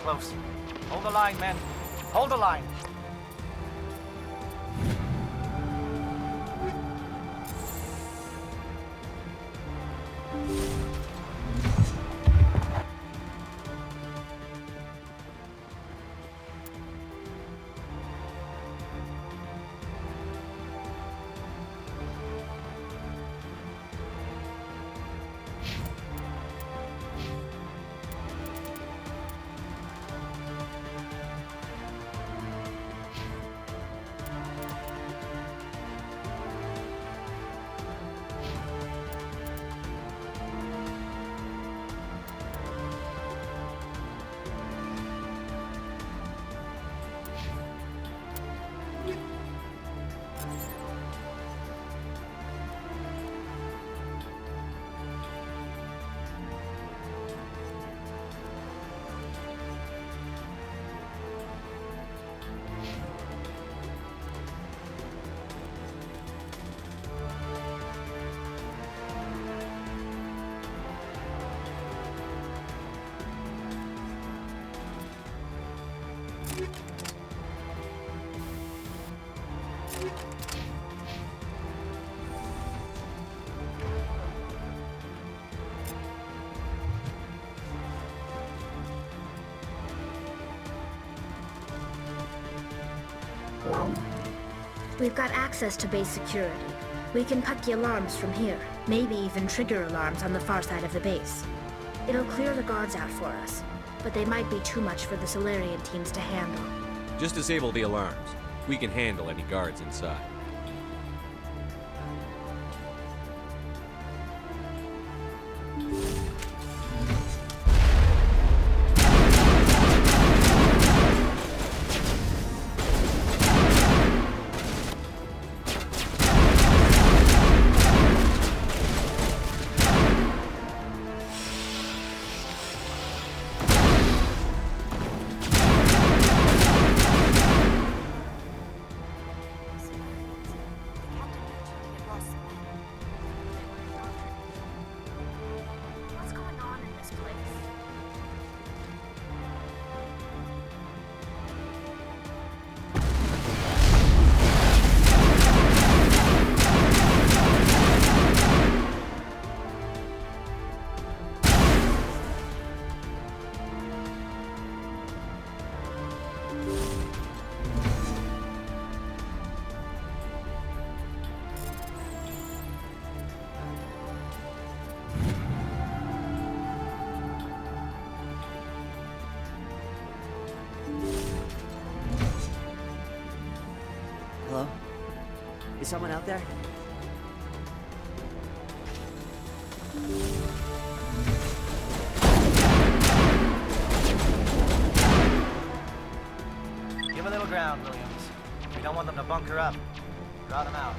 close. Hold the line, men. Hold the line. We've got access to base security. We can put the alarms from here, maybe even trigger alarms on the far side of the base. It'll clear the guards out for us, but they might be too much for the Solarian teams to handle. Just disable the alarms. We can handle any guards inside. Hello? Is someone out there? Give a little ground, Williams. We don't want them to bunker up. Draw them out.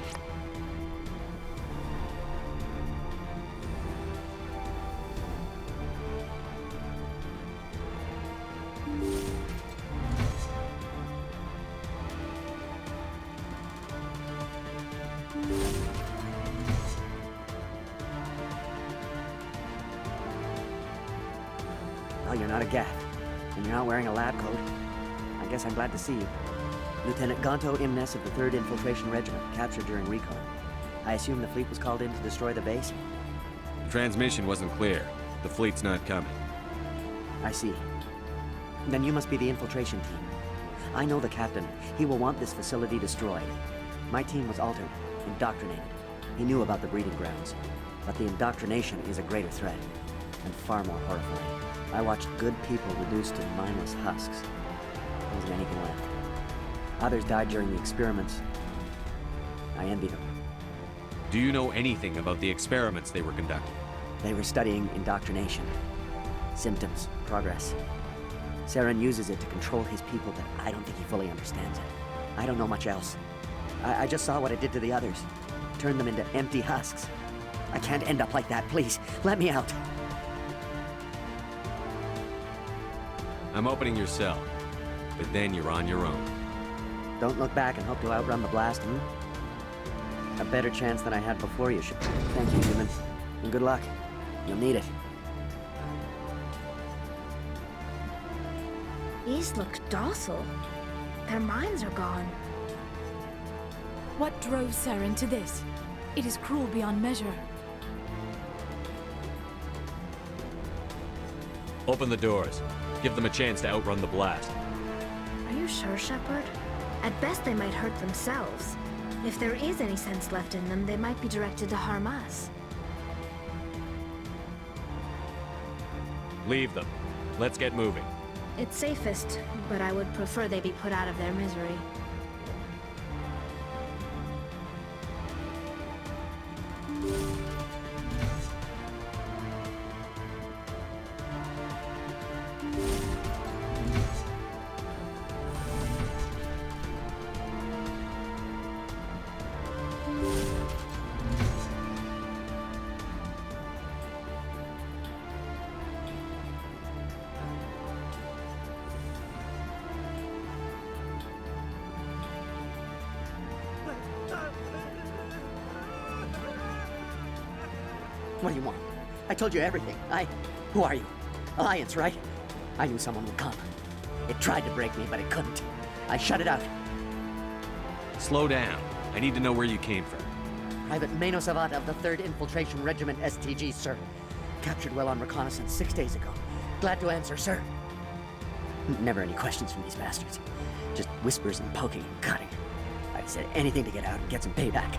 Oh, you're not a Geth, and you're not wearing a lab coat. I guess I'm glad to see you. Lieutenant Gonto Imnes of the 3rd Infiltration Regiment, captured during recon. I assume the fleet was called in to destroy the base? The transmission wasn't clear. The fleet's not coming. I see. Then you must be the infiltration team. I know the captain. He will want this facility destroyed. My team was altered, indoctrinated. He knew about the breeding grounds. But the indoctrination is a greater threat, and far more horrifying. I watched good people reduced to mindless husks. There wasn't anything left. Others died during the experiments. I envy them. Do you know anything about the experiments they were conducting? They were studying indoctrination. Symptoms, progress. Saren uses it to control his people, but I don't think he fully understands it. I don't know much else. I just saw what it did to the others. Turned them into empty husks. I can't end up like that, please. Let me out. I'm opening your cell, but then you're on your own. Don't look back and hope to outrun the blast, A better chance than I had before you should. Thank you, human. And good luck. You'll need it. These look docile. Their minds are gone. What drove Saren to this? It is cruel beyond measure. Open the doors. Give them a chance to outrun the blast. Are you sure, Shepard? At best, they might hurt themselves. If there is any sense left in them, they might be directed to harm us. Leave them. Let's get moving. It's safest, but I would prefer they be put out of their misery. What do you want? I told you everything. Who are you? Alliance, right? I knew someone would come. It tried to break me, but it couldn't. I shut it out. Slow down. I need to know where you came from. Private Mano Savat of the 3rd Infiltration Regiment STG, sir. Captured well on reconnaissance 6 days ago. Glad to answer, sir. Never any questions from these bastards. Just whispers and poking and cutting. I said anything to get out and get some payback.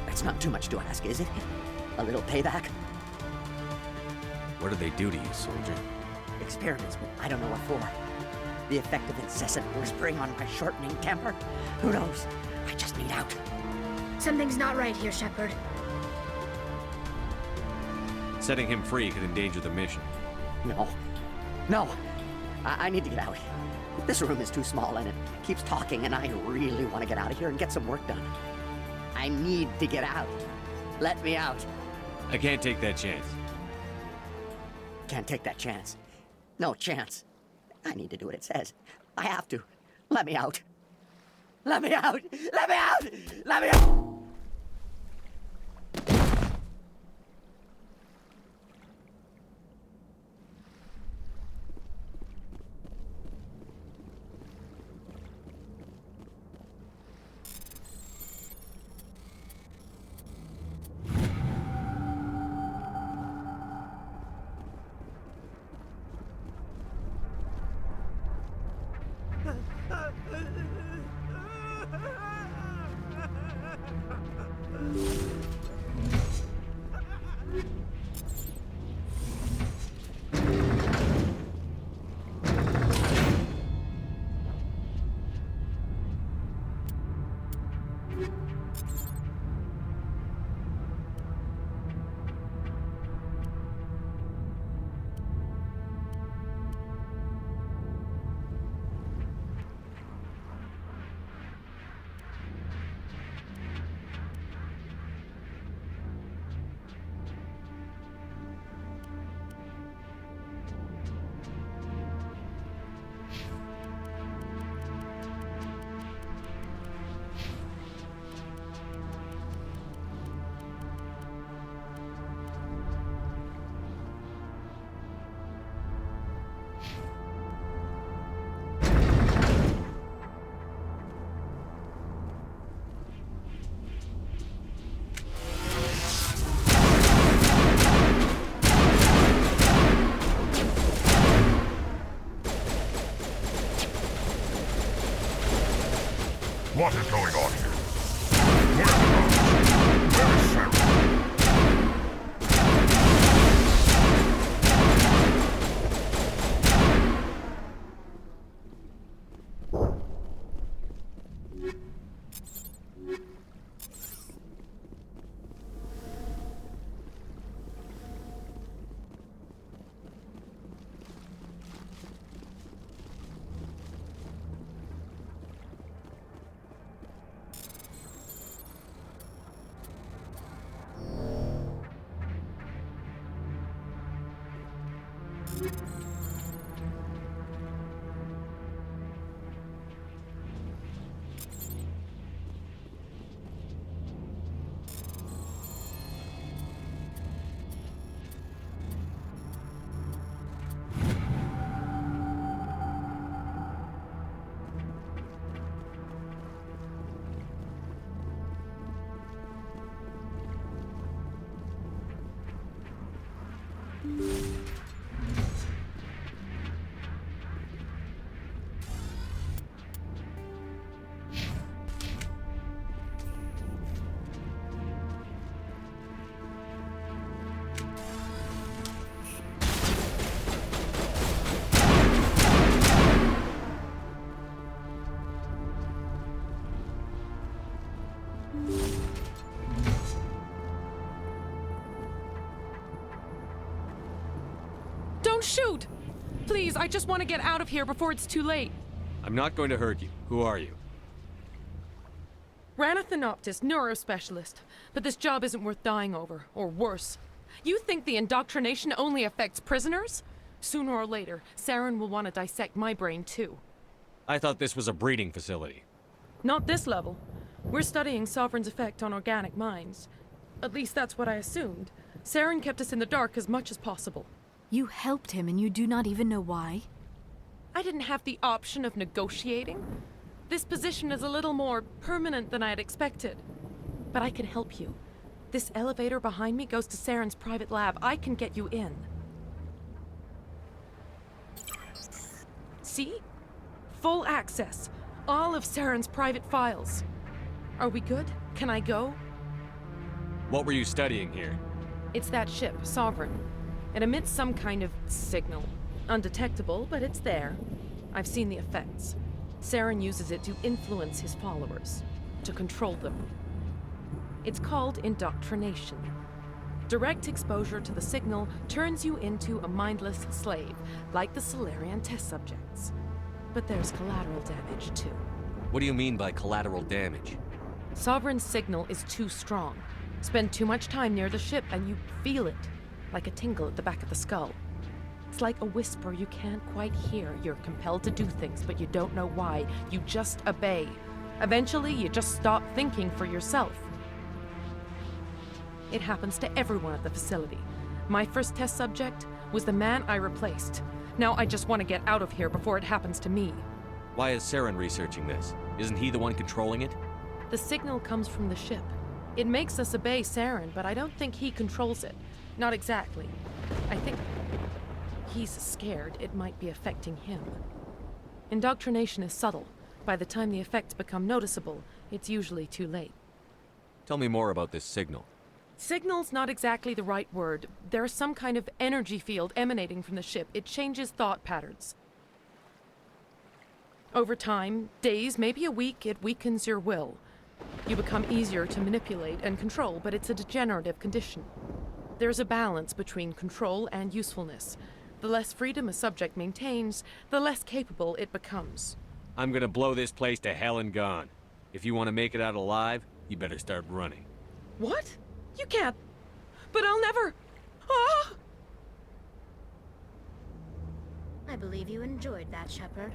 That's not too much to ask, is it? A little payback? What did they do to you, soldier? Experiments, but I don't know what for. The effect of incessant whispering on my shortening temper? Who knows? I just need out. Something's not right here, Shepard. Setting him free could endanger the mission. No. No. I need to get out. This room is too small and it keeps talking and I really want to get out of here and get some work done. I need to get out. Let me out. I can't take that chance. Can't take that chance. No chance. I need to do what it says. I have to. Let me out. Let me out! Let me out! Let me out! What is going on here? Where are the guns? Where is Sarah? shoot! Please, I just want to get out of here before it's too late. I'm not going to hurt you. Who are you? Ranathanoptis, neurospecialist. But this job isn't worth dying over, or worse. You think the indoctrination only affects prisoners? Sooner or later, Saren will want to dissect my brain too. I thought this was a breeding facility. Not this level. We're studying Sovereign's effect on organic minds. At least that's what I assumed. Saren kept us in the dark as much as possible. You helped him and you do not even know why? I didn't have the option of negotiating. This position is a little more permanent than I had expected. But I can help you. This elevator behind me goes to Saren's private lab. I can get you in. See? Full access. All of Saren's private files. Are we good? Can I go? What were you studying here? It's that ship, Sovereign. It emits some kind of signal. Undetectable, but it's there. I've seen the effects. Saren uses it to influence his followers, to control them. It's called indoctrination. Direct exposure to the signal turns you into a mindless slave, like the Solarian test subjects. But there's collateral damage, too. What do you mean by collateral damage? Sovereign's signal is too strong. Spend too much time near the ship and you feel it, like a tingle at the back of the skull. It's like a whisper you can't quite hear. You're compelled to do things, but you don't know why. You just obey. Eventually, you just stop thinking for yourself. It happens to everyone at the facility. My first test subject was the man I replaced. Now I just want to get out of here before it happens to me. Why is Saren researching this? Isn't he the one controlling it? The signal comes from the ship. It makes us obey Saren, but I don't think he controls it. Not exactly. I think he's scared it might be affecting him. Indoctrination is subtle. By the time the effects become noticeable, it's usually too late. Tell me more about this signal. Signal's not exactly the right word. There's some kind of energy field emanating from the ship. It changes thought patterns. Over time, days, maybe a week, it weakens your will. You become easier to manipulate and control, but it's a degenerative condition. There's a balance between control and usefulness. The less freedom a subject maintains, the less capable it becomes. I'm gonna blow this place to hell and gone. If you want to make it out alive, you better start running. What? You can't. But I'll never. Ah! I believe you enjoyed that, Shepard.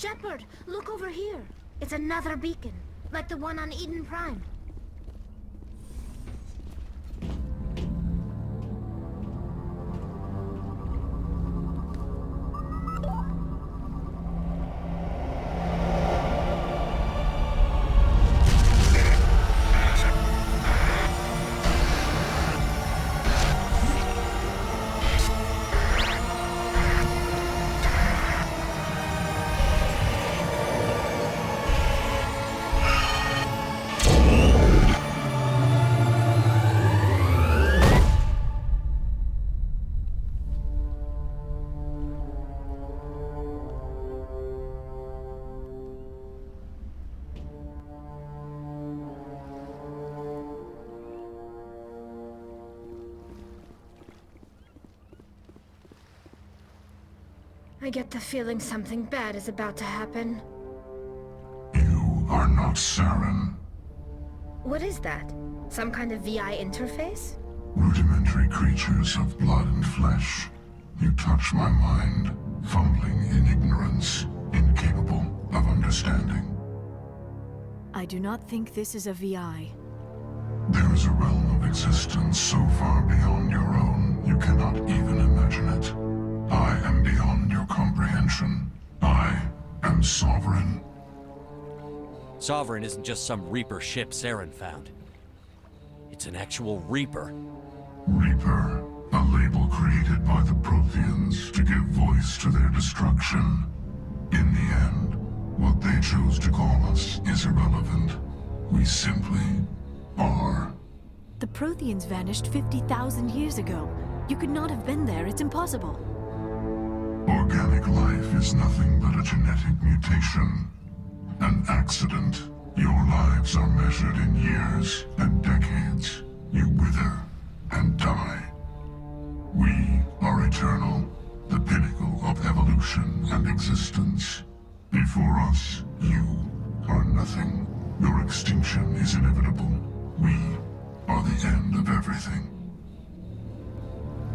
Shepard, look over here. It's another beacon, like the one on Eden Prime. I get the feeling something bad is about to happen. You are not Saren. What is that? Some kind of VI interface? Rudimentary creatures of blood and flesh. You touch my mind, fumbling in ignorance, incapable of understanding. I do not think this is a VI. There is a realm of existence so far beyond your own, you cannot even imagine it. I am beyond your comprehension. I am Sovereign. Sovereign isn't just some Reaper ship Saren found. It's an actual Reaper. Reaper, a label created by the Protheans to give voice to their destruction. In the end, what they chose to call us is irrelevant. We simply are. The Protheans vanished 50,000 years ago. You could not have been there. It's impossible. Organic life is nothing but a genetic mutation. An accident. Your lives are measured in years and decades. You wither and die. We are eternal, the pinnacle of evolution and existence. Before us, you are nothing. Your extinction is inevitable. We are the end of everything.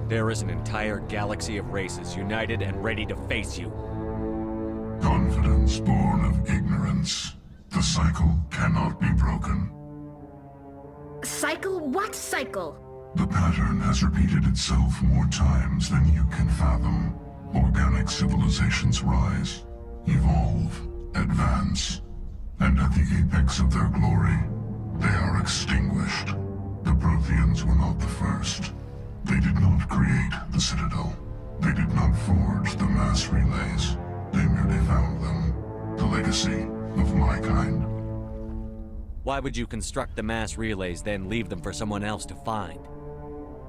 There is an entire galaxy of races united and ready to face you. Confidence born of ignorance. The cycle cannot be broken. Cycle? What cycle? The pattern has repeated itself more times than you can fathom. Organic civilizations rise, evolve, advance, and at the apex of their glory, they are extinguished. The Protheans were not the first. They did not create the Citadel. They did not forge the mass relays. They merely found them. The legacy of my kind. Why would you construct the mass relays, then leave them for someone else to find?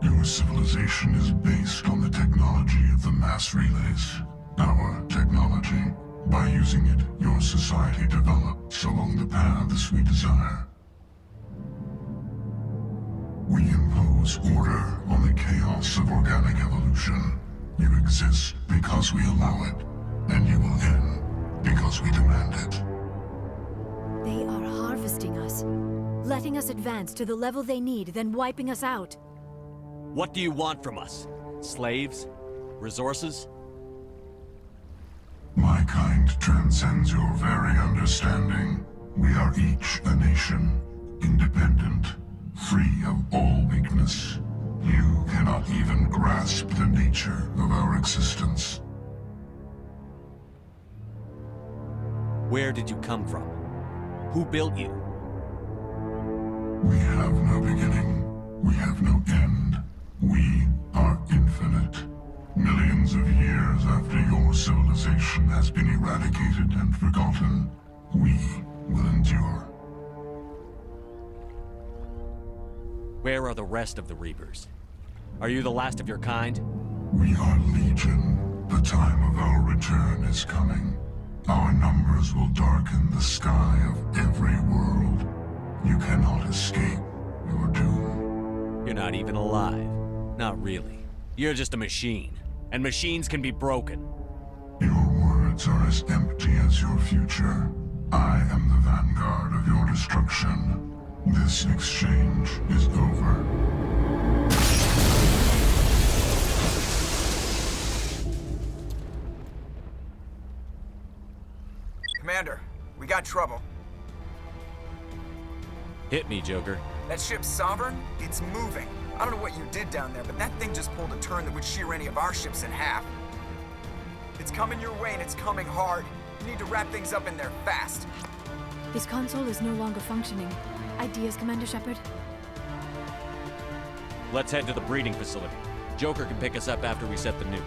Your civilization is based on the technology of the mass relays. Our technology. By using it, your society develops along the paths we desire. We impose order on the chaos of organic evolution. You exist because we allow it, and you will end because we demand it. They are harvesting us, letting us advance to the level they need, then wiping us out. What do you want from us? Slaves? Resources? My kind transcends your very understanding. We are each a nation, independent, free of all weakness. You cannot even grasp the nature of our existence. Where did you come from? Who built you? We have no beginning. We have no end. We are infinite. Millions of years after your civilization has been eradicated and forgotten, we will endure. Where are the rest of the Reapers? Are you the last of your kind? We are Legion. The time of our return is coming. Our numbers will darken the sky of every world. You cannot escape your doom. You're not even alive. Not really. You're just a machine. And machines can be broken. Your words are as empty as your future. I am the vanguard of your destruction. This exchange is over. Commander, we got trouble. Hit me, Joker. That ship's Sovereign? It's moving. I don't know what you did down there, but that thing just pulled a turn that would shear any of our ships in half. It's coming your way and it's coming hard. You need to wrap things up in there fast. This console is no longer functioning. Ideas, Commander Shepard? Let's head to the breeding facility. Joker can pick us up after we set the nuke.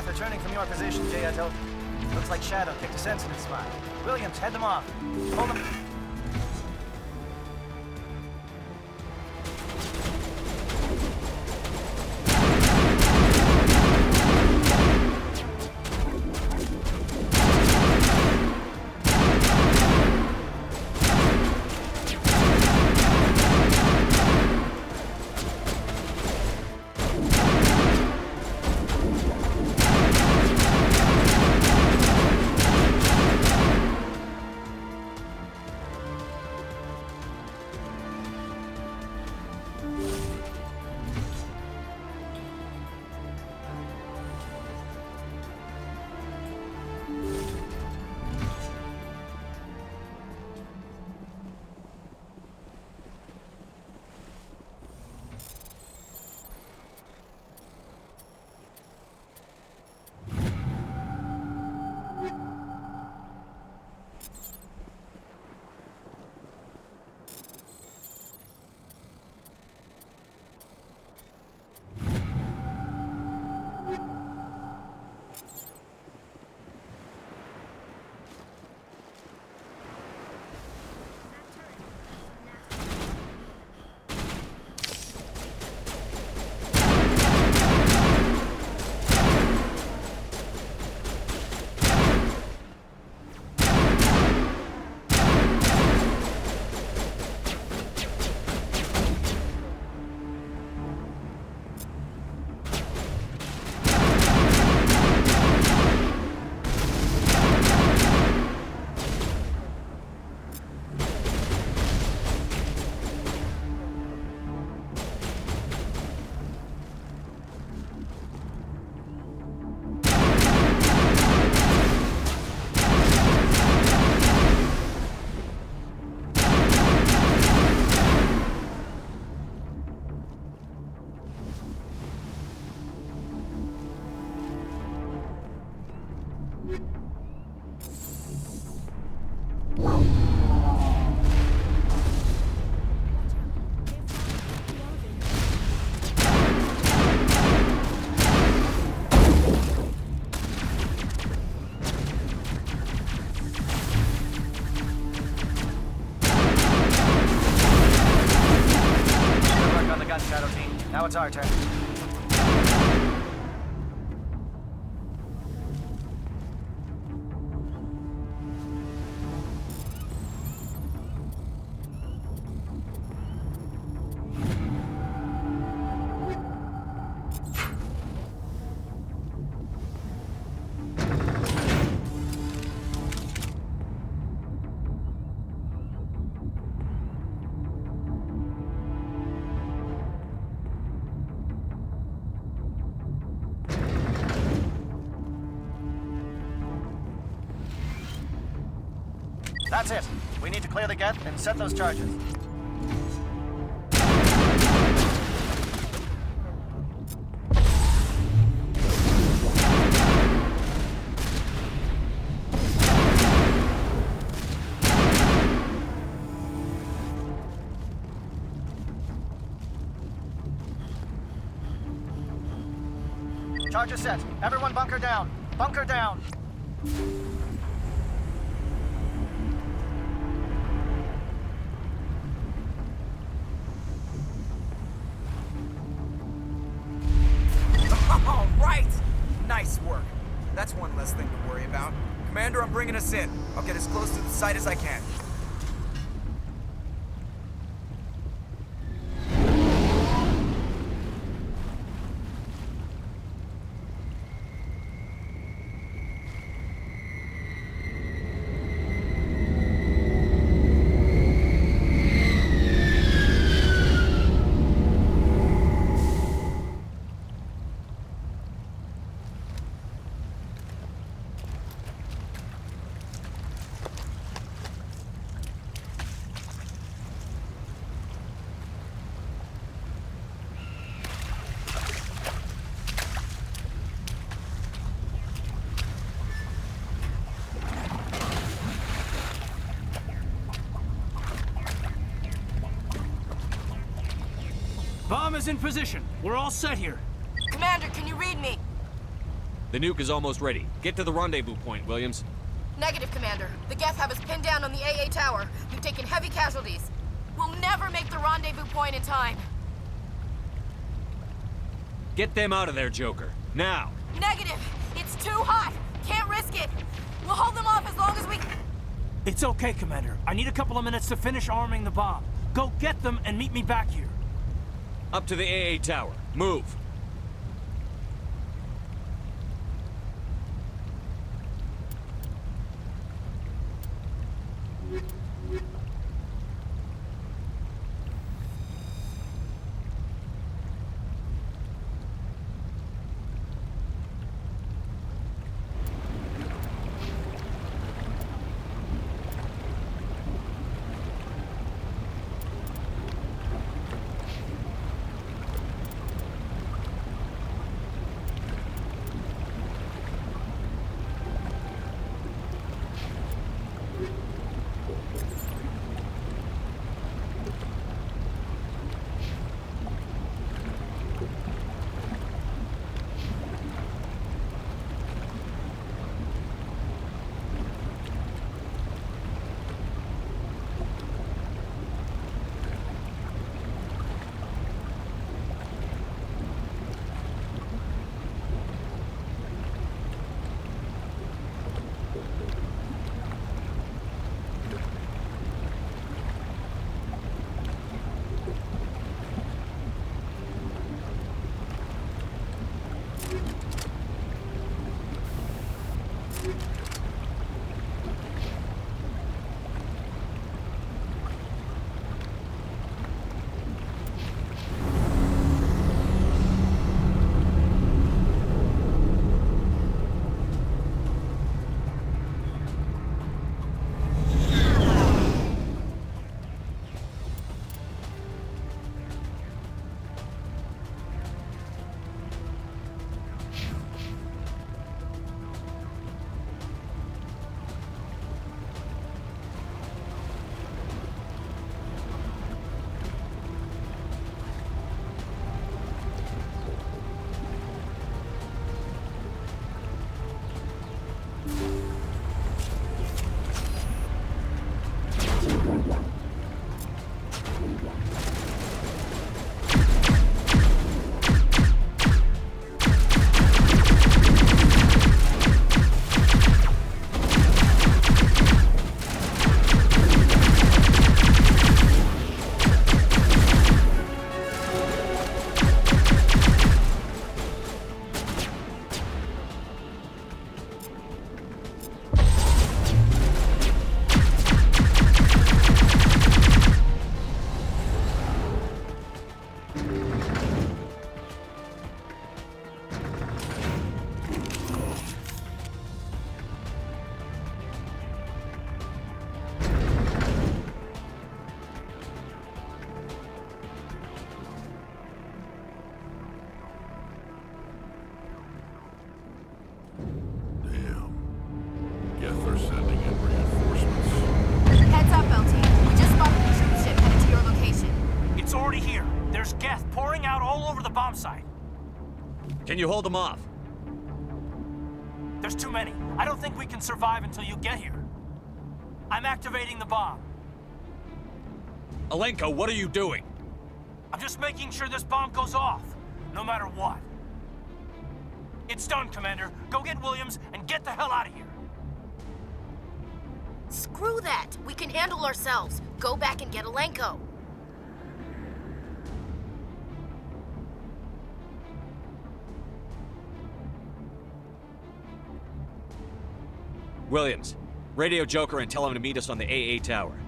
They're turning from your position, J.I. Looks like Shadow picked a sensitive spot. Williams, head them off. Hold them. Good work on the gun, Shadow Team. Now it's our turn. That's it. We need to clear the gate and set those charges. Charges set. Everyone bunker down. Bunker down. All right! Nice work. That's one less thing to worry about. Commander, I'm bringing us in. I'll get as close to the site as I can. Bomb is in position. We're all set here. Commander, can you read me? The nuke is almost ready. Get to the rendezvous point, Williams. Negative, Commander. The Geth have us pinned down on the AA tower. We've taken heavy casualties. We'll never make the rendezvous point in time. Get them out of there, Joker. Now! Negative! It's too hot! Can't risk it! We'll hold them off as long as we... It's okay, Commander. I need a couple of minutes to finish arming the bomb. Go get them and meet me back here. Up to the AA tower. Move! Can you hold them off? There's too many. I don't think we can survive until you get here. I'm activating the bomb. Alenko, what are you doing? I'm just making sure this bomb goes off, no matter what. It's done, Commander. Go get Williams and get the hell out of here. Screw that! We can handle ourselves. Go back and get Alenko. Williams, radio Joker and tell him to meet us on the AA tower.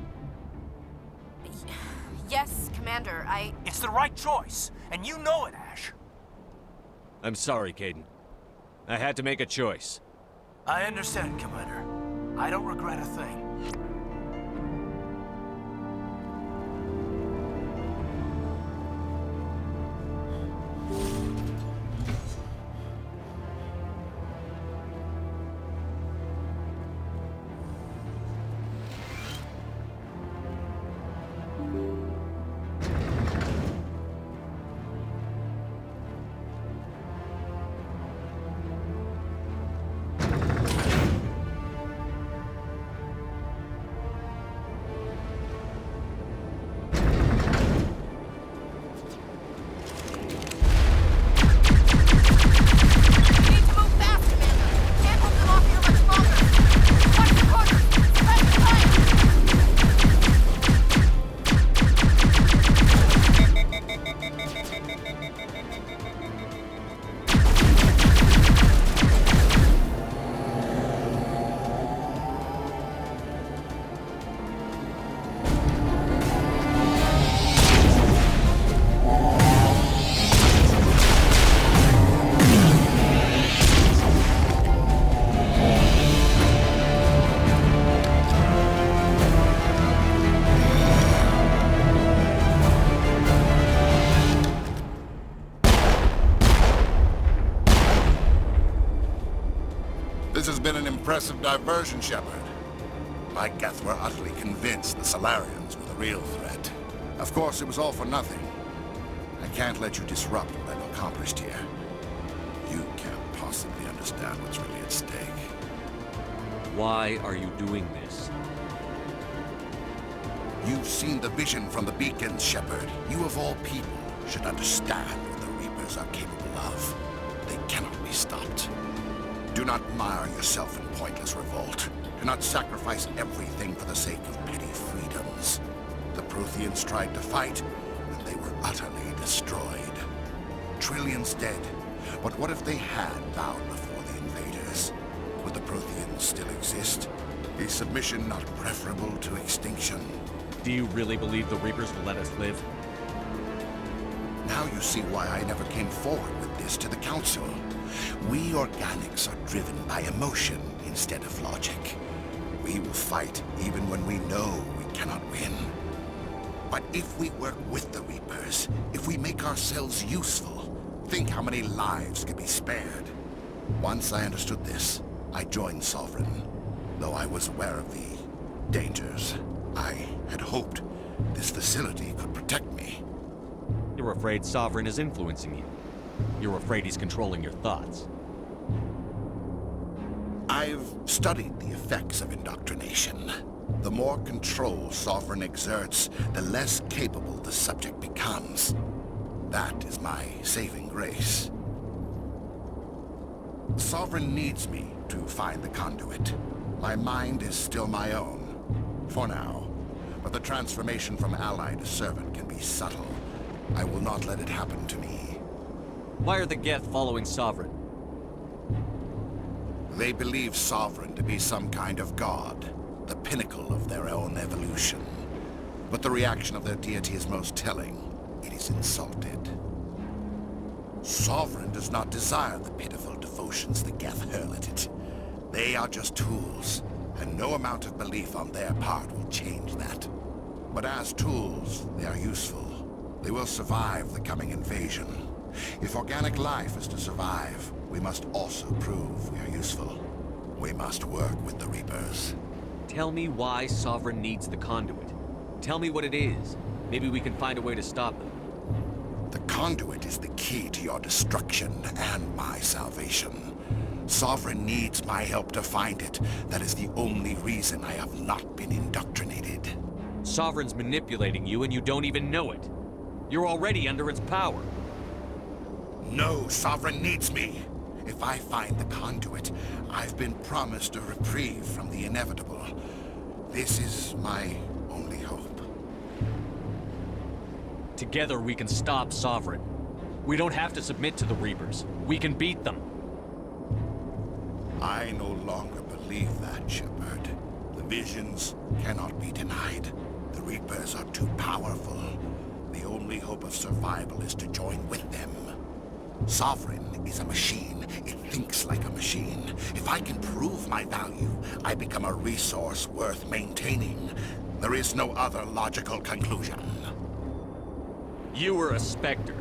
Yes, Commander, It's the right choice, and you know it, Ash. I'm sorry, Kaiden. I had to make a choice. I understand, Commander. I don't regret a thing. This has been an impressive diversion, Shepard. My Geth were utterly convinced the Solarians were the real threat. Of course, it was all for nothing. I can't let you disrupt what I've accomplished here. You can't possibly understand what's really at stake. Why are you doing this? You've seen the vision from the beacons, Shepard. You of all people should understand what the Reapers are capable of. They cannot be stopped. Do not mire yourself in pointless revolt. Do not sacrifice everything for the sake of petty freedoms. The Protheans tried to fight, and they were utterly destroyed. Trillions dead. But what if they had bowed before the invaders? Would the Protheans still exist? Is submission not preferable to extinction? Do you really believe the Reapers will let us live? Now you see why I never came forward with this to the Council. We organics are driven by emotion instead of logic. We will fight even when we know we cannot win. But if we work with the Reapers, if we make ourselves useful, think how many lives could be spared. Once I understood this, I joined Sovereign. Though I was aware of the dangers, I had hoped this facility could protect me. You're afraid Sovereign is influencing you. You're afraid he's controlling your thoughts. I've studied the effects of indoctrination. The more control Sovereign exerts, the less capable the subject becomes. That is my saving grace. Sovereign needs me to find the conduit. My mind is still my own, for now. But the transformation from ally to servant can be subtle. I will not let it happen to me. Why are the Geth following Sovereign? They believe Sovereign to be some kind of god, the pinnacle of their own evolution. But the reaction of their deity is most telling. It is insulted. Sovereign does not desire the pitiful devotions the Geth hurl at it. They are just tools, and no amount of belief on their part will change that. But as tools, they are useful. They will survive the coming invasion. If organic life is to survive, we must also prove we are useful. We must work with the Reapers. Tell me why Sovereign needs the conduit. Tell me what it is. Maybe we can find a way to stop them. The conduit is the key to your destruction and my salvation. Sovereign needs my help to find it. That is the only reason I have not been indoctrinated. Sovereign's manipulating you and you don't even know it. You're already under its power. No, Sovereign needs me. If I find the conduit, I've been promised a reprieve from the inevitable. This is my only hope. Together we can stop Sovereign. We don't have to submit to the Reapers. We can beat them. I no longer believe that, Shepard. The visions cannot be denied. The Reapers are too powerful. The only hope of survival is to join with them. Sovereign is a machine. It thinks like a machine. If I can prove my value, I become a resource worth maintaining. There is no other logical conclusion. You were a Spectre.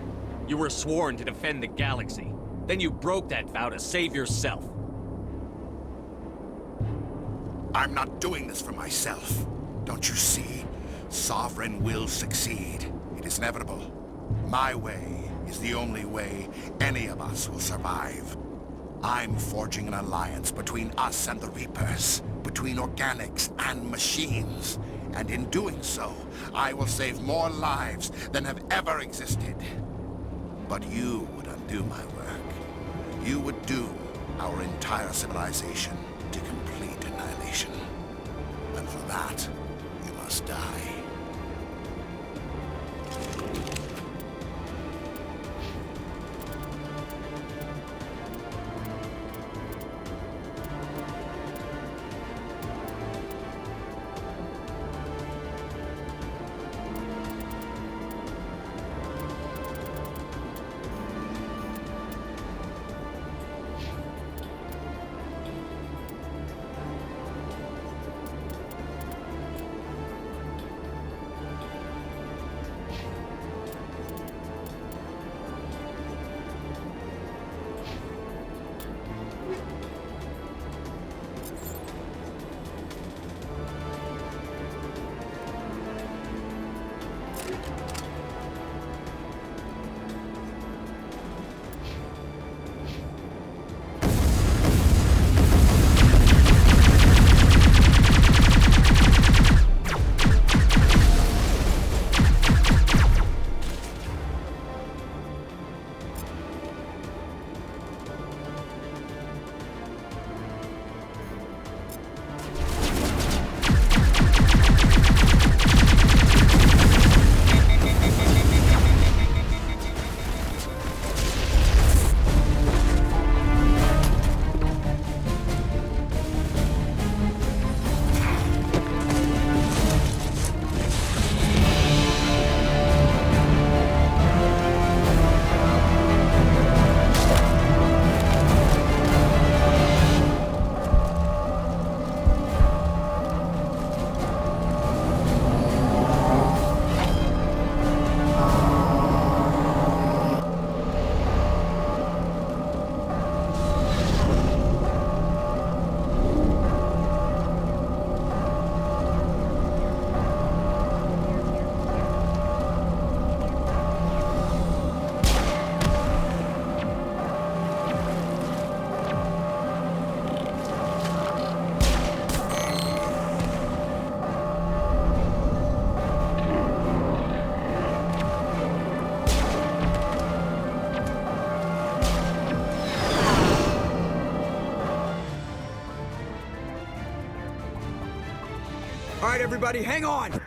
You were sworn to defend the galaxy. Then you broke that vow to save yourself. I'm not doing this for myself. Don't you see? Sovereign will succeed. It is inevitable. My way is the only way any of us will survive. I'm forging an alliance between us and the Reapers, between organics and machines. And in doing so, I will save more lives than have ever existed. But you would undo my work. You would doom our entire civilization to complete annihilation. And for that, you must die. All right, everybody, hang on!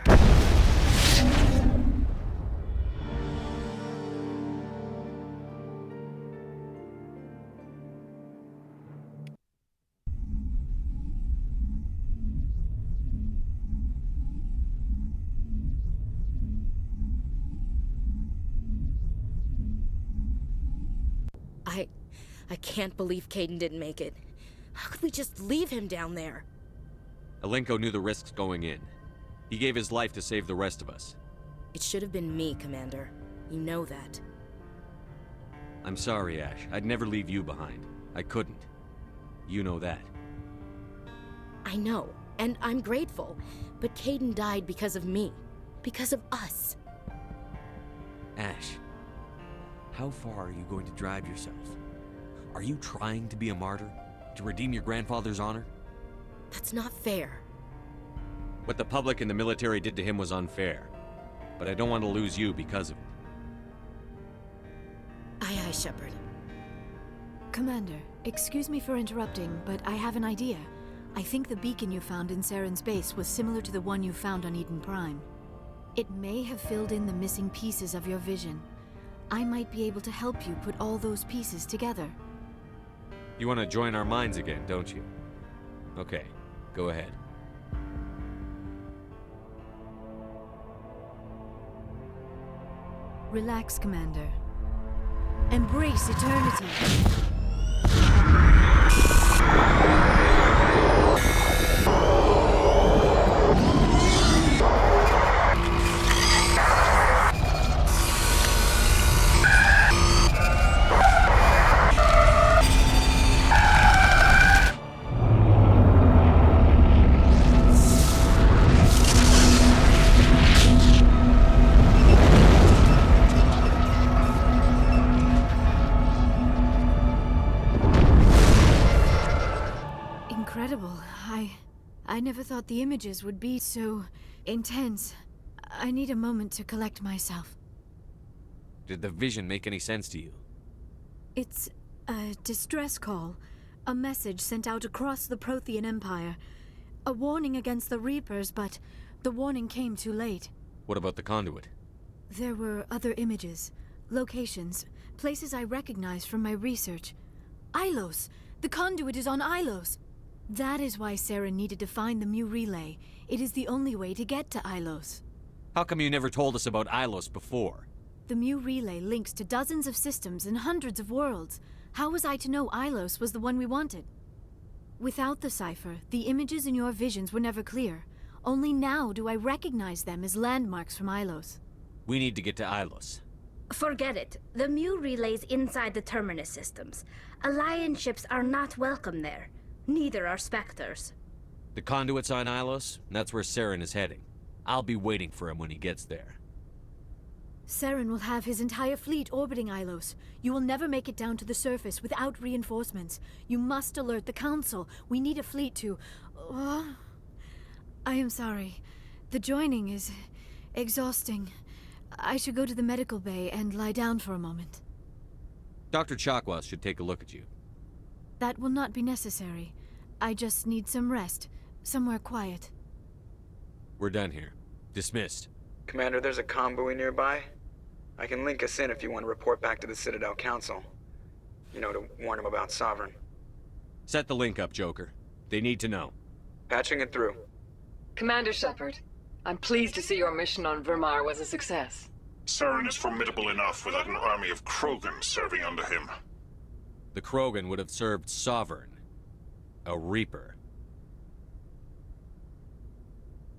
I can't believe Kaiden didn't make it. How could we just leave him down there? Alenko knew the risks going in. He gave his life to save the rest of us. It should have been me, Commander. You know that. I'm sorry, Ash. I'd never leave you behind. I couldn't. You know that. I know, and I'm grateful. But Kaiden died because of me. Because of us. Ash, How far are you going to drive yourself? Are you trying to be a martyr? To redeem your grandfather's honor? That's not fair. What the public and the military did to him was unfair. But I don't want to lose you because of it. Aye, aye, Shepard. Commander, excuse me for interrupting, but I have an idea. I think the beacon you found in Saren's base was similar to the one you found on Eden Prime. It may have filled in the missing pieces of your vision. I might be able to help you put all those pieces together. You want to join our minds again, don't you? Okay, go ahead. Relax, Commander. Embrace eternity. Incredible. I never thought the images would be so intense. I need a moment to collect myself. Did the vision make any sense to you? It's a distress call. A message sent out across the Prothean Empire. A warning against the Reapers, but the warning came too late. What about the conduit? There were other images, locations, places I recognized from my research. Ilos! The conduit is on Ilos! That is why Saren needed to find the Mu relay. It is the only way to get to Ilos. How come you never told us about Ilos before? The Mu relay links to dozens of systems and hundreds of worlds. How was I to know Ilos was the one we wanted? Without the cipher, the images in your visions were never clear. Only now do I recognize them as landmarks from Ilos. We need to get to Ilos. Forget it. The Mu relay's inside the Terminus systems. Alliance ships are not welcome there. Neither are Spectres. The conduit's on Ilos, and that's where Saren is heading. I'll be waiting for him when he gets there. Saren will have his entire fleet orbiting Ilos. You will never make it down to the surface without reinforcements. You must alert the Council. We need a fleet to... I am sorry. The joining is exhausting. I should go to the medical bay and lie down for a moment. Dr. Chakwas should take a look at you. That will not be necessary. I just need some rest. Somewhere quiet. We're done here. Dismissed. Commander, there's a convoy nearby. I can link us in if you want to report back to the Citadel Council. You know, to warn them about Sovereign. Set the link up, Joker. They need to know. Patching it through. Commander Shepard, I'm pleased to see your mission on Vermar was a success. Saren is formidable enough without an army of Krogan serving under him. The Krogan would have served Sovereign. A Reaper.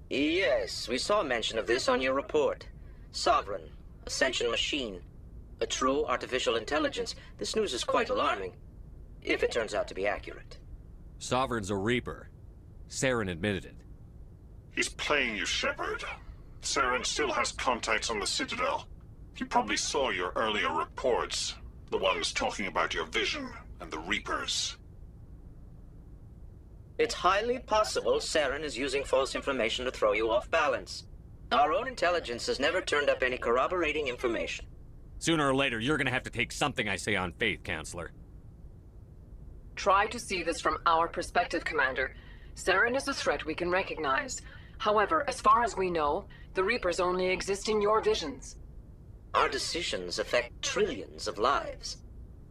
Yes, we saw mention of this on your report. Sovereign, Ascension machine, a true artificial intelligence. This news is quite alarming, if it turns out to be accurate. Sovereign's a Reaper. Saren admitted it. He's playing you, Shepard. Saren still has contacts on the Citadel. He probably saw your earlier reports. The ones talking about your vision and the Reapers. It's highly possible Saren is using false information to throw you off balance. Our own intelligence has never turned up any corroborating information. Sooner or later, you're gonna have to take something I say on faith, Counselor. Try to see this from our perspective, Commander. Saren is a threat we can recognize. However, as far as we know, the Reapers only exist in your visions. Our decisions affect trillions of lives.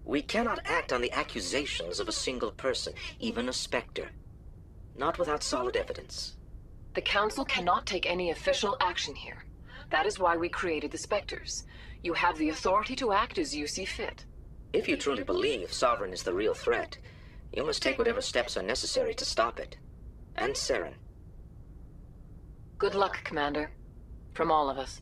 We cannot act on the accusations of a single person, even a Spectre. Not without solid evidence. The Council cannot take any official action here. That is why we created the Spectres. You have the authority to act as you see fit. If you truly believe Sovereign is the real threat, you must take whatever steps are necessary to stop it. And Saren. Good luck, Commander. From all of us.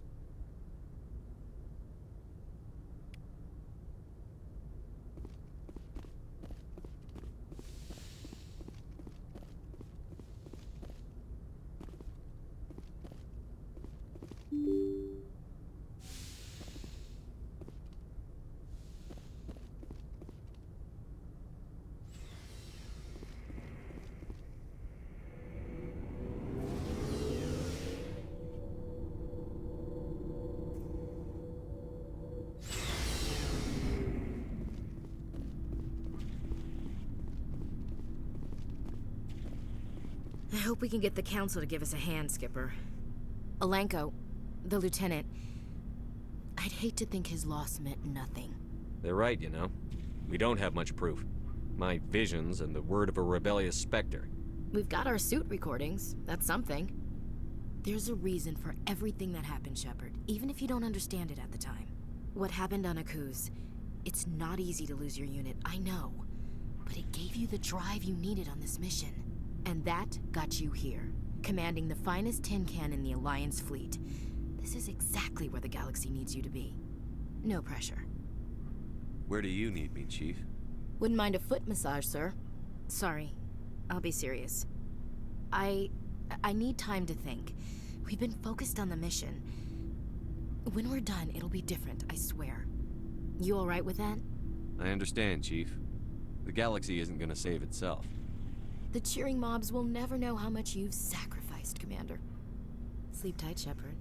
I hope we can get the Council to give us a hand, Skipper. Alenko, the lieutenant, I'd hate to think his loss meant nothing. They're right, you know. We don't have much proof. My visions and the word of a rebellious Spectre. We've got our suit recordings. That's something. There's a reason for everything that happened, Shepard, even if you don't understand it at the time. What happened on Akuz, it's not easy to lose your unit, I know. But it gave you the drive you needed on this mission. And that got you here, commanding the finest tin can in the Alliance fleet. This is exactly where the galaxy needs you to be. No pressure. Where do you need me, Chief? Wouldn't mind a foot massage, sir. Sorry, I'll be serious. I need time to think. We've been focused on the mission. When we're done, it'll be different, I swear. You all right with that? I understand, Chief. The galaxy isn't gonna save itself. The cheering mobs will never know how much you've sacrificed, Commander. Sleep tight, Shepard.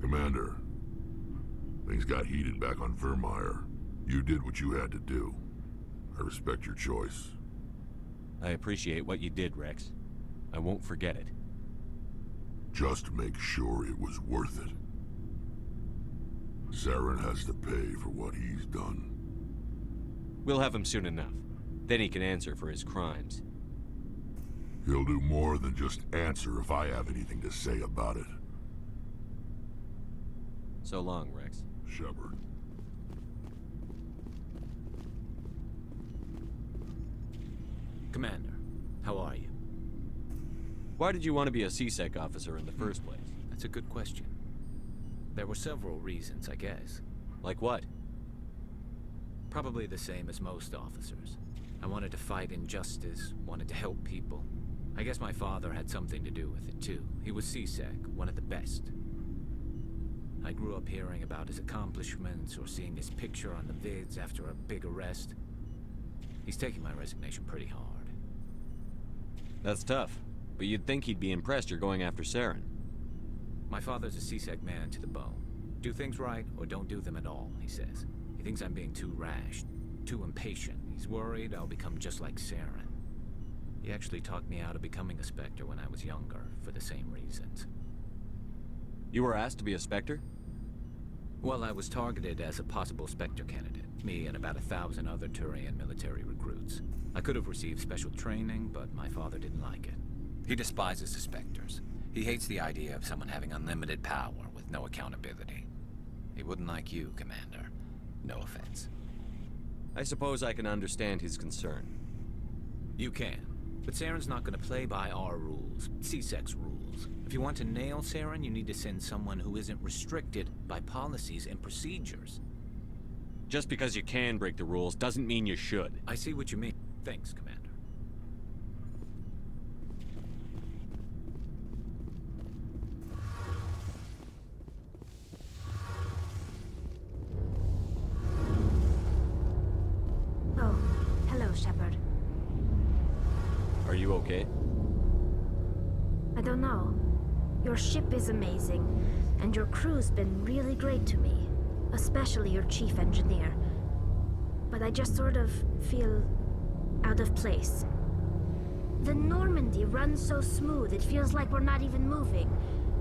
Commander, things got heated back on Vermeer. You did what you had to do. I respect your choice. I appreciate what you did, Rex. I won't forget it. Just make sure it was worth it. Saren has to pay for what he's done. We'll have him soon enough. Then he can answer for his crimes. He'll do more than just answer if I have anything to say about it. So long, Rex. Shepard. Commander, how are you? Why did you want to be a C-Sec officer in the first place? That's a good question. There were several reasons, I guess. Like what? Probably the same as most officers. I wanted to fight injustice, wanted to help people. I guess my father had something to do with it, too. He was C-Sec, one of the best. I grew up hearing about his accomplishments or seeing his picture on the vids after a big arrest. He's taking my resignation pretty hard. That's tough, but you'd think he'd be impressed you're going after Saren. My father's a C-Sec man to the bone. Do things right or don't do them at all, he says. He thinks I'm being too rash, too impatient. He's worried I'll become just like Saren. He actually talked me out of becoming a Spectre when I was younger, for the same reasons. You were asked to be a Spectre? Well, I was targeted as a possible Spectre candidate. Me and about 1,000 other Turian military recruits. I could have received special training, but my father didn't like it. He despises the Spectres. He hates the idea of someone having unlimited power with no accountability. He wouldn't like you, Commander. No offense. I suppose I can understand his concern. You can. But Saren's not going to play by our rules, C-Sec's rules. If you want to nail Saren, you need to send someone who isn't restricted by policies and procedures. Just because you can break the rules doesn't mean you should. I see what you mean. Thanks, Commander. Oh, hello, Shepard. Are you okay? I don't know. Your ship is amazing, and your crew's been really great to me. Especially your chief engineer. But I just sort of feel out of place. The Normandy runs so smooth it feels like we're not even moving.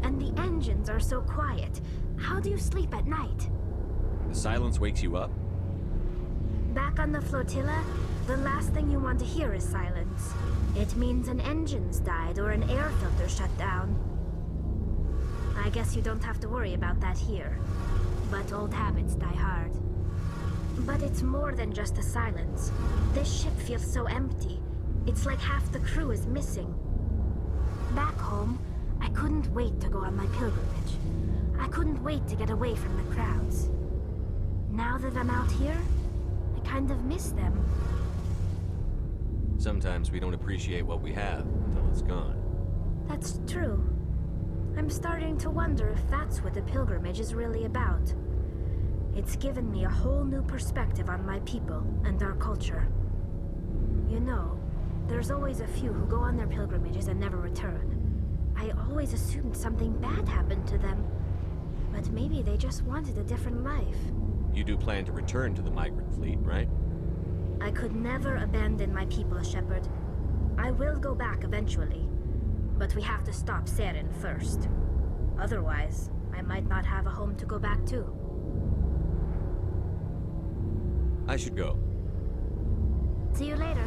And the engines are so quiet. How do you sleep at night? The silence wakes you up? Back on the flotilla, the last thing you want to hear is silence. It means an engine's died or an air filter shut down. I guess you don't have to worry about that here. But old habits die hard. But it's more than just the silence. This ship feels so empty. It's like half the crew is missing. Back home, I couldn't wait to go on my pilgrimage. I couldn't wait to get away from the crowds. Now that I'm out here, I kind of miss them. Sometimes we don't appreciate what we have until it's gone. That's true. I'm starting to wonder if that's what the pilgrimage is really about. It's given me a whole new perspective on my people and our culture. You know, there's always a few who go on their pilgrimages and never return. I always assumed something bad happened to them. But maybe they just wanted a different life. You do plan to return to the migrant fleet, right? I could never abandon my people, Shepard. I will go back eventually, but we have to stop Saren first. Otherwise, I might not have a home to go back to. I should go. See you later.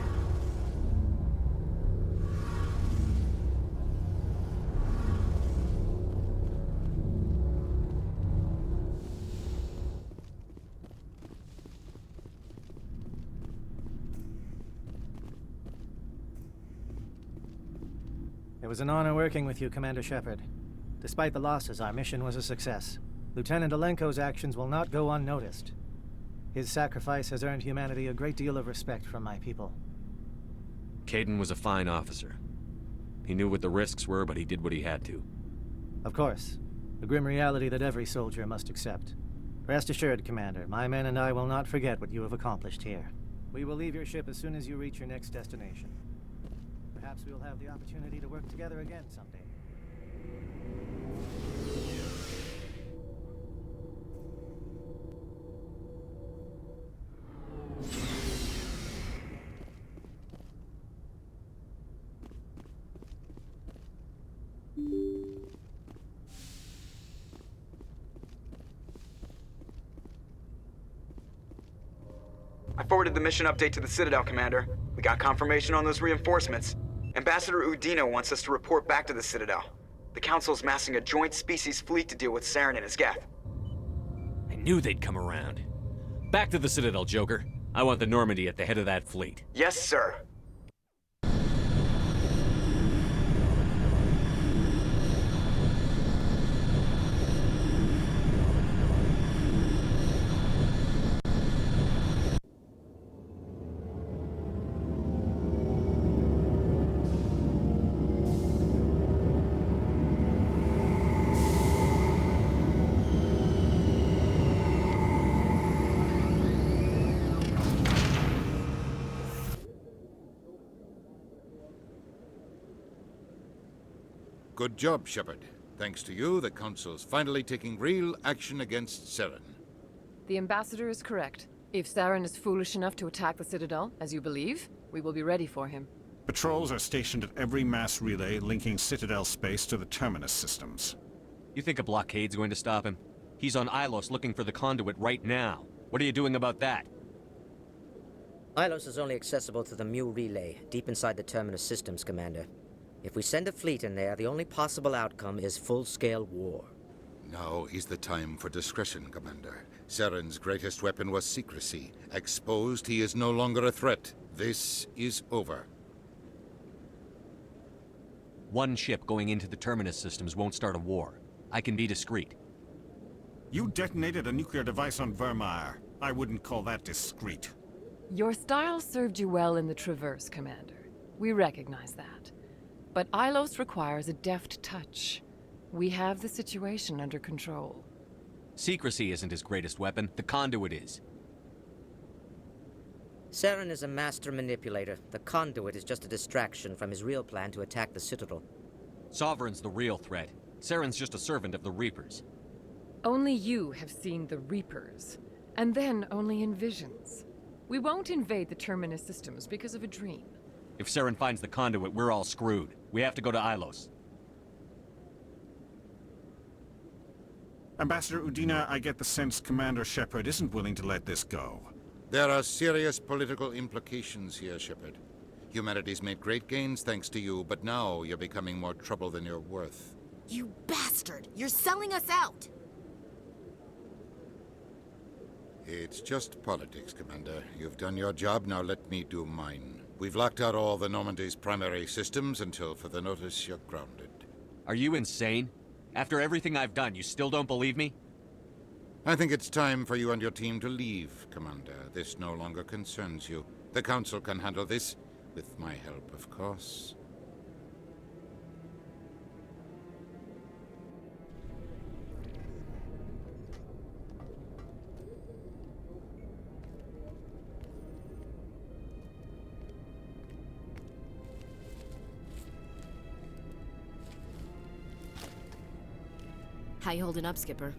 It was an honor working with you, Commander Shepard. Despite the losses, our mission was a success. Lieutenant Alenko's actions will not go unnoticed. His sacrifice has earned humanity a great deal of respect from my people. Kaiden was a fine officer. He knew what the risks were, but he did what he had to. Of course. The grim reality that every soldier must accept. Rest assured, Commander, my men and I will not forget what you have accomplished here. We will leave your ship as soon as you reach your next destination. Perhaps we will have the opportunity to work together again someday. I forwarded the mission update to the Citadel, Commander. We got confirmation on those reinforcements. Ambassador Udina wants us to report back to the Citadel. The Council's massing a joint species fleet to deal with Saren and his Geth. I knew they'd come around. Back to the Citadel, Joker. I want the Normandy at the head of that fleet. Yes, sir. Good job, Shepard. Thanks to you, the Council's finally taking real action against Saren. The Ambassador is correct. If Saren is foolish enough to attack the Citadel, as you believe, we will be ready for him. Patrols are stationed at every mass relay linking Citadel space to the Terminus systems. You think a blockade's going to stop him? He's on Ilos looking for the conduit right now. What are you doing about that? Ilos is only accessible to the Mu relay, deep inside the Terminus systems, Commander. If we send a fleet in there, the only possible outcome is full-scale war. Now is the time for discretion, Commander. Saren's greatest weapon was secrecy. Exposed, he is no longer a threat. This is over. One ship going into the Terminus systems won't start a war. I can be discreet. You detonated a nuclear device on Vermeer. I wouldn't call that discreet. Your style served you well in the Traverse, Commander. We recognize that. But Ilos requires a deft touch. We have the situation under control. Secrecy isn't his greatest weapon. The conduit is. Saren is a master manipulator. The conduit is just a distraction from his real plan to attack the Citadel. Sovereign's the real threat. Saren's just a servant of the Reapers. Only you have seen the Reapers. And then only in visions. We won't invade the Terminus systems because of a dream. If Saren finds the conduit, we're all screwed. We have to go to Ilos. Ambassador Udina, I get the sense Commander Shepard isn't willing to let this go. There are serious political implications here, Shepard. Humanity's made great gains thanks to you, but now you're becoming more trouble than you're worth. You bastard! You're selling us out! It's just politics, Commander. You've done your job, now let me do mine. We've locked out all the Normandy's primary systems until further notice you're grounded. Are you insane? After everything I've done, you still don't believe me? I think it's time for you and your team to leave, Commander. This no longer concerns you. The Council can handle this, with my help, of course. How you holding up, Skipper?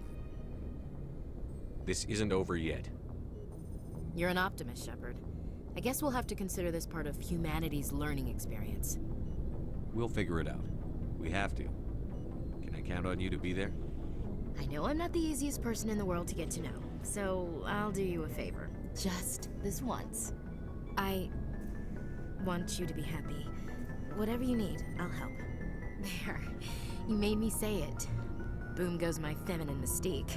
This isn't over yet. You're an optimist, Shepard. I guess we'll have to consider this part of humanity's learning experience. We'll figure it out. We have to. Can I count on you to be there? I know I'm not the easiest person in the world to get to know, so I'll do you a favor. Just this once. I want you to be happy. Whatever you need, I'll help. There. You made me say it. Boom goes my feminine mystique.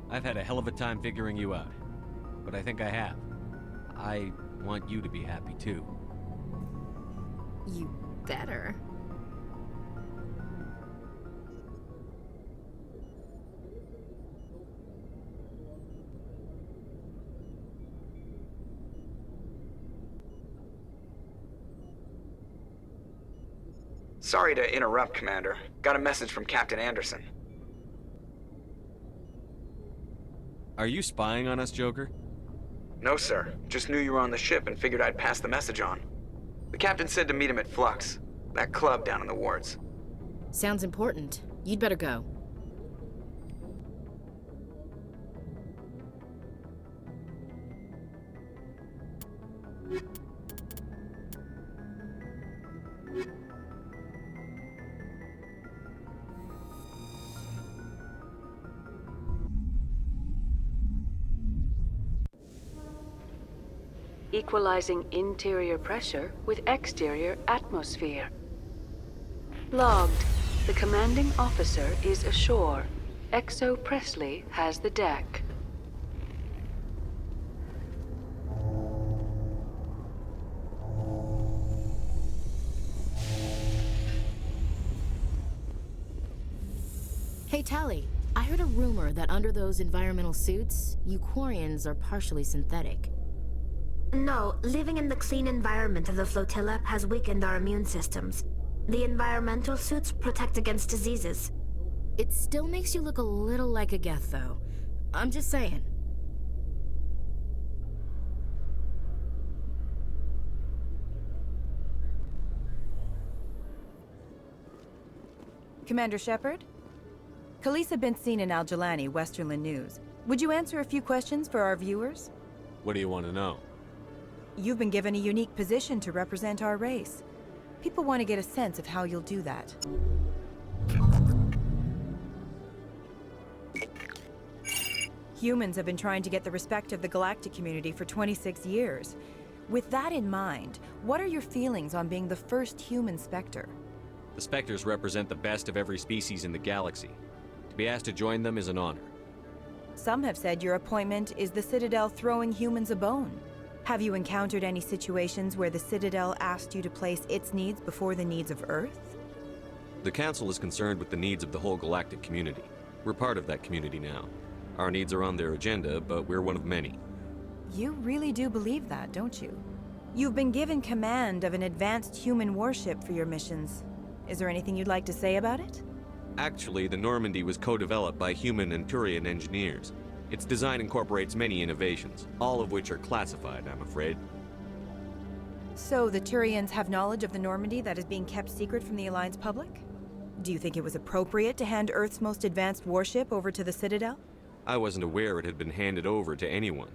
I've had a hell of a time figuring you out. But I think I have. I want you to be happy too. You better. Sorry to interrupt, Commander. Got a message from Captain Anderson. Are you spying on us, Joker? No, sir. Just knew you were on the ship and figured I'd pass the message on. The captain said to meet him at Flux, that club down in the wards. Sounds important. You'd better go. Equalizing interior pressure with exterior atmosphere. Logged. The commanding officer is ashore. Exo Presley has the deck. Hey, Tally. I heard a rumor that under those environmental suits, Euquarians are partially synthetic. No, living in the clean environment of the flotilla has weakened our immune systems. The environmental suits protect against diseases. It still makes you look a little like a Geth, though. I'm just saying. Commander Shepard? Khaleesa been seen in Al-Jalani, Westerland News. Would you answer a few questions for our viewers? What do you want to know? You've been given a unique position to represent our race. People want to get a sense of how you'll do that. Humans have been trying to get the respect of the galactic community for 26 years. With that in mind, what are your feelings on being the first human Spectre? The Spectres represent the best of every species in the galaxy. To be asked to join them is an honor. Some have said your appointment is the Citadel throwing humans a bone. Have you encountered any situations where the Citadel asked you to place its needs before the needs of Earth? The Council is concerned with the needs of the whole galactic community. We're part of that community now. Our needs are on their agenda, but we're one of many. You really do believe that, don't you? You've been given command of an advanced human warship for your missions. Is there anything you'd like to say about it? Actually, the Normandy was co-developed by human and Turian engineers. Its design incorporates many innovations, all of which are classified, I'm afraid. So the Turians have knowledge of the Normandy that is being kept secret from the Alliance public? Do you think it was appropriate to hand Earth's most advanced warship over to the Citadel? I wasn't aware it had been handed over to anyone.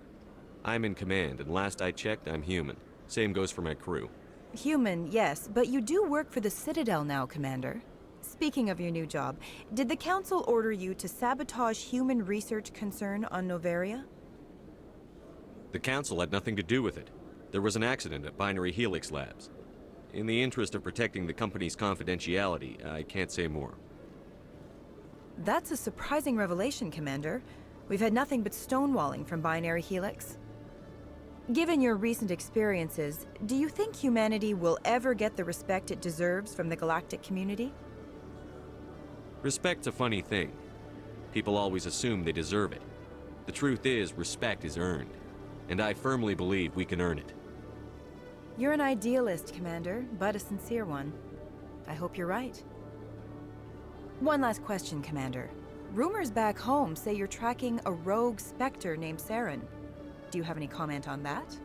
I'm in command, and last I checked, I'm human. Same goes for my crew. Human, yes, but you do work for the Citadel now, Commander. Speaking of your new job, did the Council order you to sabotage human research concern on Noveria? The Council had nothing to do with it. There was an accident at Binary Helix Labs. In the interest of protecting the company's confidentiality, I can't say more. That's a surprising revelation, Commander. We've had nothing but stonewalling from Binary Helix. Given your recent experiences, do you think humanity will ever get the respect it deserves from the galactic community? Respect's a funny thing. People always assume they deserve it. The truth is, respect is earned. And I firmly believe we can earn it. You're an idealist, Commander, but a sincere one. I hope you're right. One last question, Commander. Rumors back home say you're tracking a rogue Spectre named Saren. Do you have any comment on that?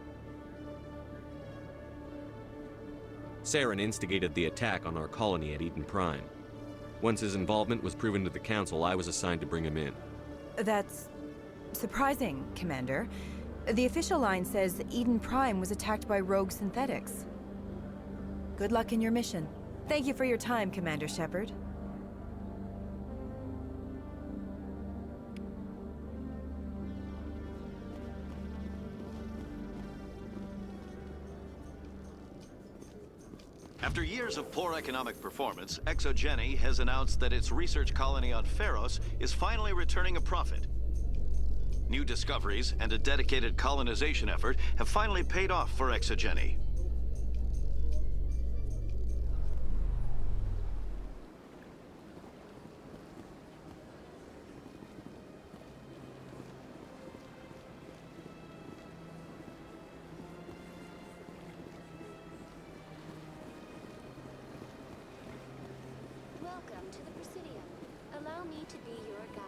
Saren instigated the attack on our colony at Eden Prime. Once his involvement was proven to the Council, I was assigned to bring him in. That's Surprising, Commander. The official line says that Eden Prime was attacked by rogue synthetics. Good luck in your mission. Thank you for your time, Commander Shepard. After years of poor economic performance, Exogeny has announced that its research colony on Pharos is finally returning a profit. New discoveries and a dedicated colonization effort have finally paid off for Exogeny. Welcome to the Presidium. Allow me to be your guide.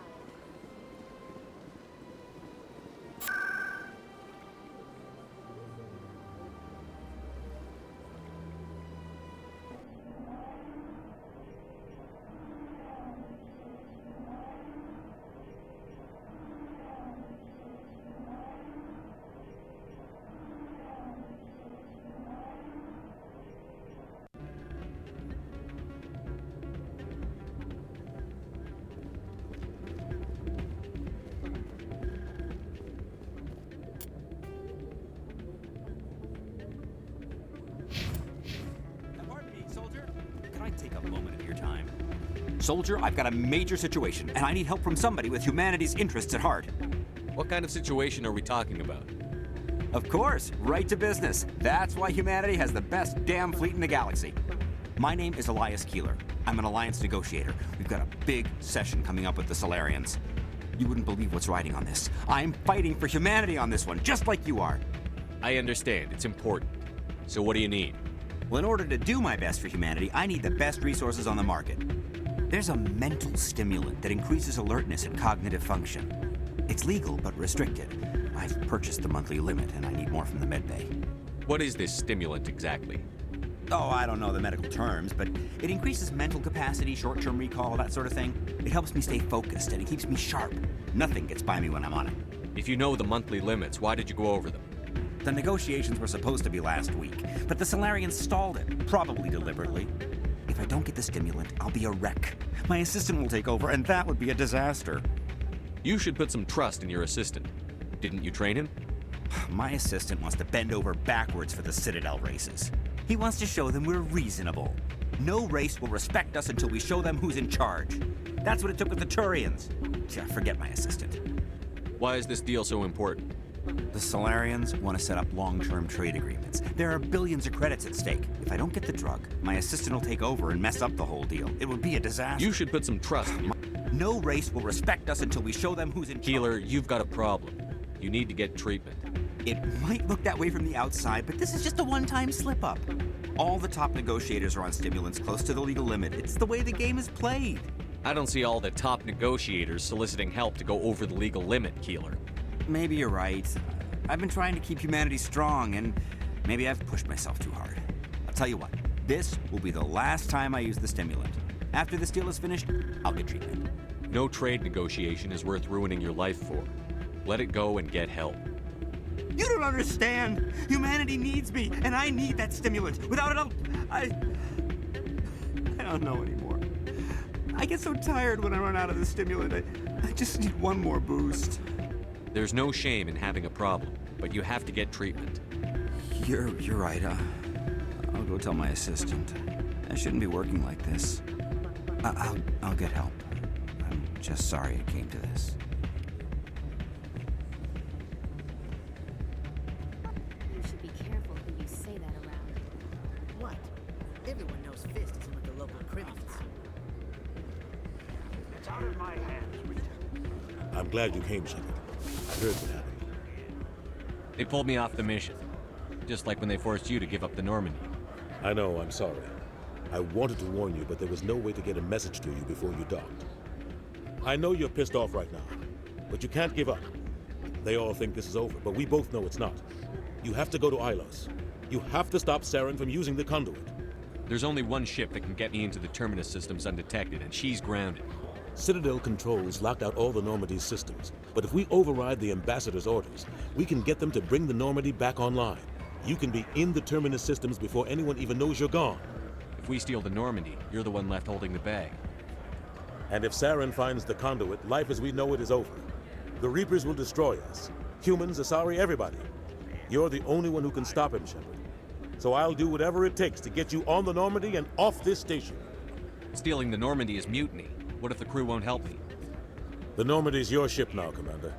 Take a moment of your time. Soldier, I've got a major situation, and I need help from somebody with humanity's interests at heart. What kind of situation are we talking about? Of course, right to business. That's why humanity has the best damn fleet in the galaxy. My name is Elias Keeler. I'm an alliance negotiator. We've got a big session coming up with the Solarians. You wouldn't believe what's riding on this. I'm fighting for humanity on this one, just like you are. I understand. It's important. So what do you need? Well, in order to do my best for humanity, I need the best resources on the market. There's a mental stimulant that increases alertness and cognitive function. It's legal, but restricted. I've purchased the monthly limit, and I need more from the medbay. What is this stimulant exactly? Oh, I don't know the medical terms, but it increases mental capacity, short-term recall, that sort of thing. It helps me stay focused, and it keeps me sharp. Nothing gets by me when I'm on it. If you know the monthly limits, why did you go over them? The negotiations were supposed to be last week, but the Solarians stalled it, probably deliberately. If I don't get the stimulant, I'll be a wreck. My assistant will take over, and that would be a disaster. You should put some trust in your assistant. Didn't you train him? My assistant wants to bend over backwards for the Citadel races. He wants to show them we're reasonable. No race will respect us until we show them who's in charge. That's what it took with the Turians. Forget my assistant. Why is this deal so important? The Solarians want to set up long-term trade agreements. There are billions of credits at stake. If I don't get the drug, my assistant will take over and mess up the whole deal. It would be a disaster. You should put some trust in your... No race will respect us until we show them who's in charge. Keeler, you've got a problem. You need to get treatment. It might look that way from the outside, but this is just a one-time slip-up. All the top negotiators are on stimulants close to the legal limit. It's the way the game is played. I don't see all the top negotiators soliciting help to go over the legal limit, Keeler. Maybe you're right. I've been trying to keep humanity strong, and maybe I've pushed myself too hard. I'll tell you what, this will be the last time I use the stimulant. After this deal is finished, I'll get treatment. No trade negotiation is worth ruining your life for. Let it go and get help. You don't understand! Humanity needs me, and I need that stimulant. Without it, I don't know anymore. I get so tired when I run out of the stimulant. I just need one more boost. There's no shame in having a problem, but you have to get treatment. You're right. I'll go tell my assistant. I shouldn't be working like this. I'll get help. I'm just sorry it came to this. You should be careful who you say that around. What? Everyone knows Fist isn't with the local criminals. It's out of my hands, Rita. I'm glad you came, Shepard. I heard what happened. They pulled me off the mission. Just like when they forced you to give up the Normandy. I know, I'm sorry. I wanted to warn you, but there was no way to get a message to you before you docked. I know you're pissed off right now, but you can't give up. They all think this is over, but we both know it's not. You have to go to Ilos. You have to stop Saren from using the conduit. There's only one ship that can get me into the Terminus systems undetected, and she's grounded. Citadel controls locked out all the Normandy's systems. But if we override the ambassador's orders, we can get them to bring the Normandy back online. You can be in the Terminus systems before anyone even knows you're gone. If we steal the Normandy, you're the one left holding the bag. And if Saren finds the conduit, life as we know it is over. The Reapers will destroy us. Humans, Asari, everybody. You're the only one who can stop him, Shepard. So I'll do whatever it takes to get you on the Normandy and off this station. Stealing the Normandy is mutiny. What if the crew won't help me? The Normandy's your ship now, Commander.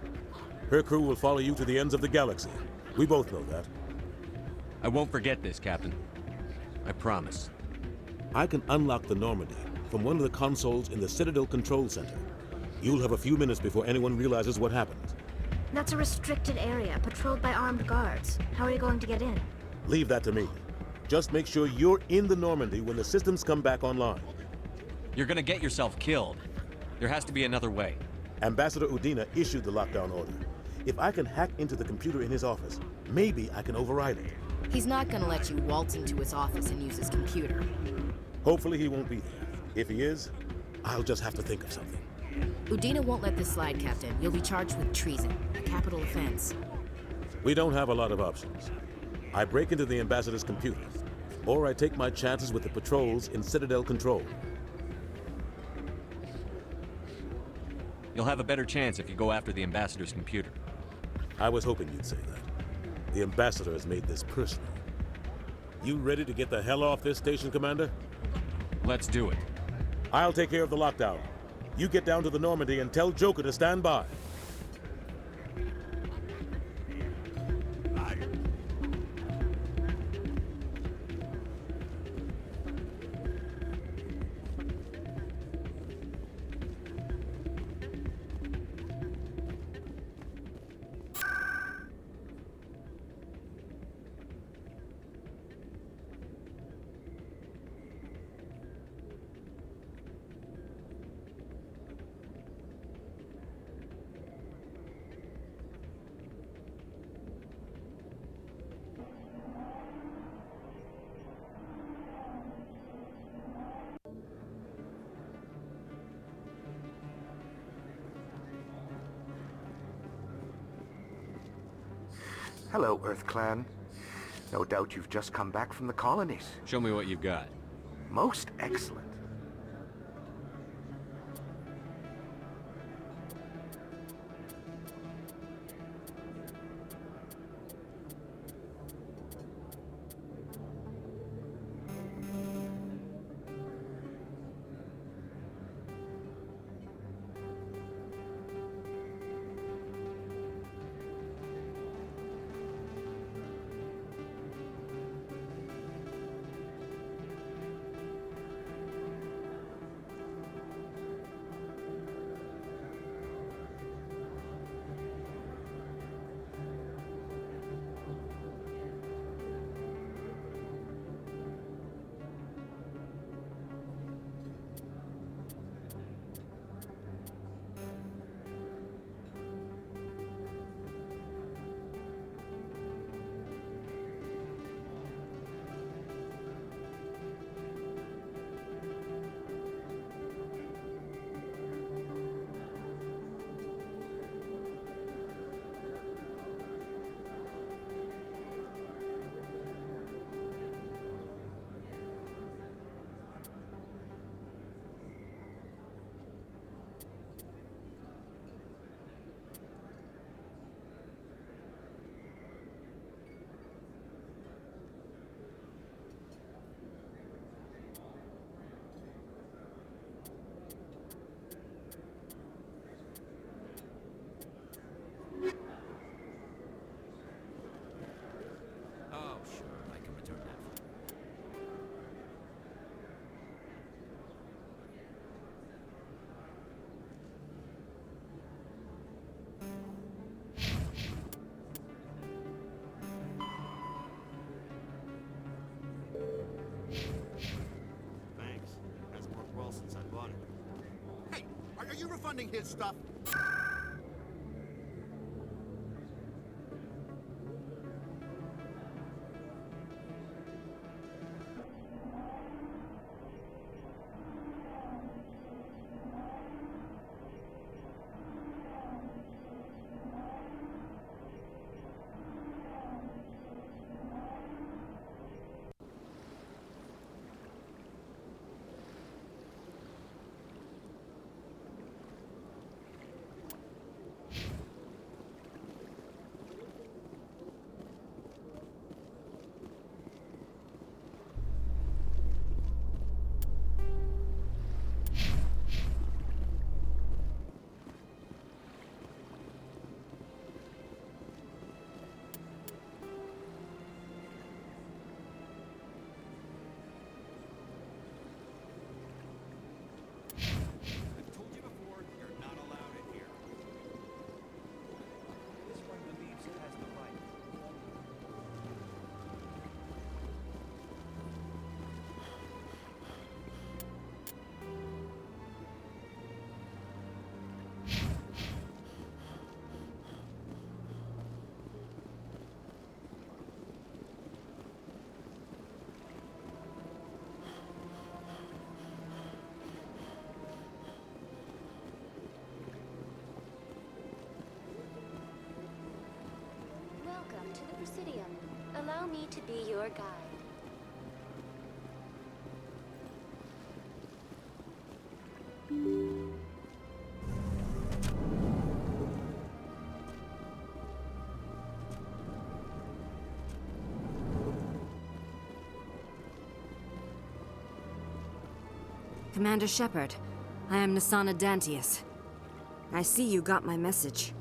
Her crew will follow you to the ends of the galaxy. We both know that. I won't forget this, Captain. I promise. I can unlock the Normandy from one of the consoles in the Citadel Control Center. You'll have a few minutes before anyone realizes what happened. That's a restricted area, patrolled by armed guards. How are you going to get in? Leave that to me. Just make sure you're in the Normandy when the systems come back online. You're gonna get yourself killed. There has to be another way. Ambassador Udina issued the lockdown order. If I can hack into the computer in his office, maybe I can override it. He's not gonna let you waltz into his office and use his computer. Hopefully he won't be there. If he is, I'll just have to think of something. Udina won't let this slide, Captain. You'll be charged with treason, a capital offense. We don't have a lot of options. I break into the ambassador's computer, or I take my chances with the patrols in Citadel Control. You'll have a better chance if you go after the ambassador's computer. I was hoping you'd say that. The ambassador has made this personal. You ready to get the hell off this station, Commander? Let's do it. I'll take care of the lockdown. You get down to the Normandy and tell Joker to stand by. Hello, Earth Clan. No doubt you've just come back from the colonies. Show me what you've got. Most excellent. Are you refunding his stuff? Welcome to the Presidium. Allow me to be your guide. Commander Shepard, I am Nasana Dantius. I see you got my message.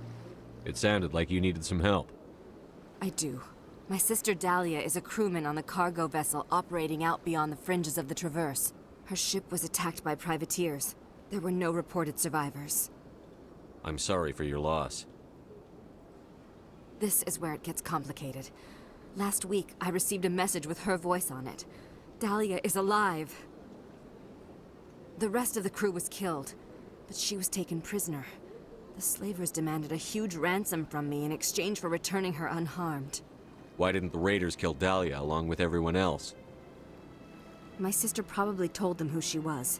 It sounded like you needed some help. I do. My sister Dahlia is a crewman on the cargo vessel operating out beyond the fringes of the Traverse. Her ship was attacked by privateers. There were no reported survivors. I'm sorry for your loss. This is where it gets complicated. Last week, I received a message with her voice on it. Dahlia is alive. The rest of the crew was killed, but she was taken prisoner. The slavers demanded a huge ransom from me in exchange for returning her unharmed. Why didn't the raiders kill Dahlia along with everyone else? My sister probably told them who she was.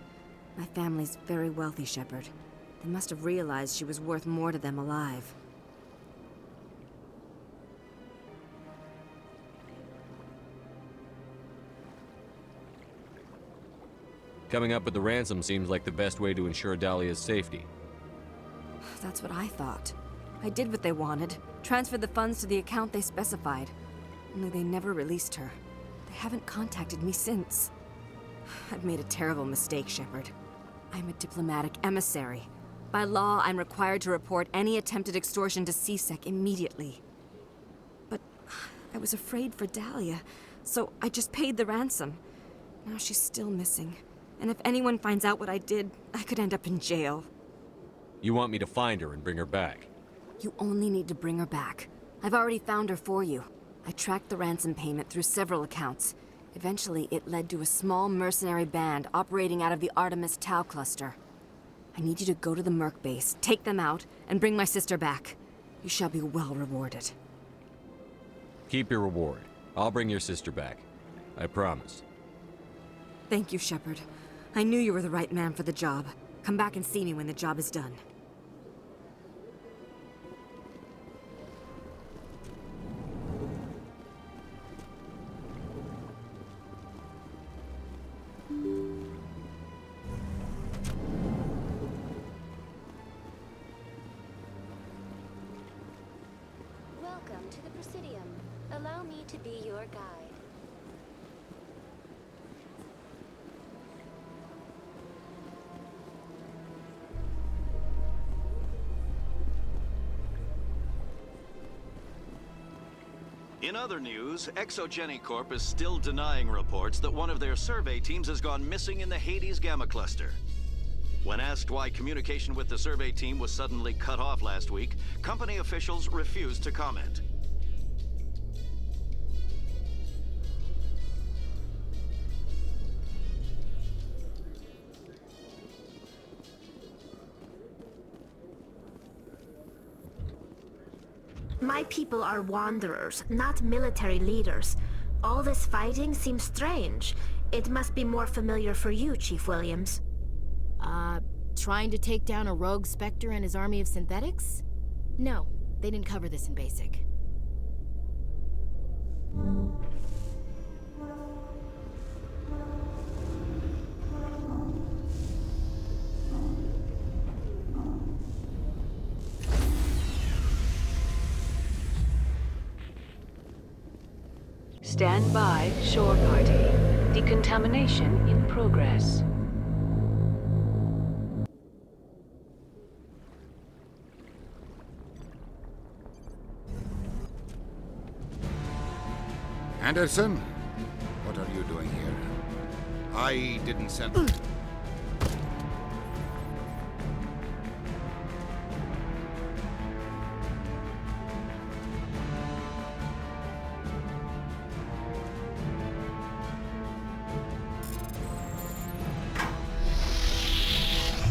My family's very wealthy, Shepard. They must have realized she was worth more to them alive. Coming up with the ransom seems like the best way to ensure Dahlia's safety. That's what I thought. I did what they wanted, transferred the funds to the account they specified. Only they never released her. They haven't contacted me since. I've made a terrible mistake, Shepard. I'm a diplomatic emissary. By law, I'm required to report any attempted extortion to CSEC immediately. But I was afraid for Dahlia, so I just paid the ransom. Now she's still missing. And if anyone finds out what I did, I could end up in jail. You want me to find her and bring her back? You only need to bring her back. I've already found her for you. I tracked the ransom payment through several accounts. Eventually, it led to a small mercenary band operating out of the Artemis Tau cluster. I need you to go to the Merc base, take them out, and bring my sister back. You shall be well rewarded. Keep your reward. I'll bring your sister back. I promise. Thank you, Shepard. I knew you were the right man for the job. Come back and see me when the job is done. Welcome to the Presidium. Allow me to be your guide. In other news, Exogeny Corp is still denying reports that one of their survey teams has gone missing in the Hades Gamma Cluster. When asked why communication with the survey team was suddenly cut off last week, company officials refused to comment. My people are wanderers, not military leaders. All this fighting seems strange. It must be more familiar for you, Chief Williams. Trying to take down a rogue Spectre and his army of synthetics? No, they didn't cover this in basic. Stand by, shore party. Decontamination in progress. Anderson, what are you doing here? I didn't send...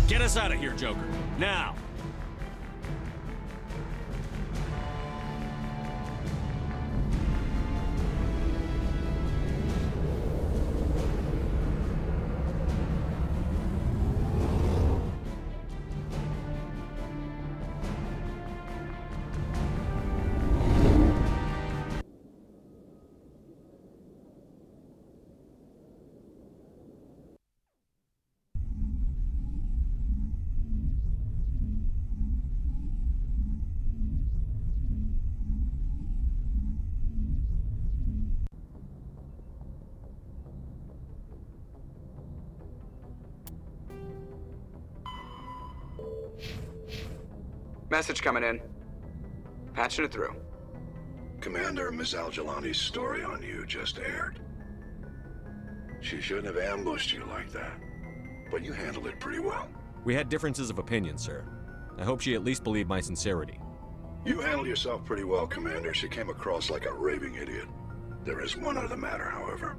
Get us out of here, Joker. Now! Message coming in. Patching it through. Commander, Ms. Al-Jalani's story on you just aired. She shouldn't have ambushed you like that, but you handled it pretty well. We had differences of opinion, sir. I hope she at least believed my sincerity. You handled yourself pretty well, Commander. She came across like a raving idiot. There is one other matter, however.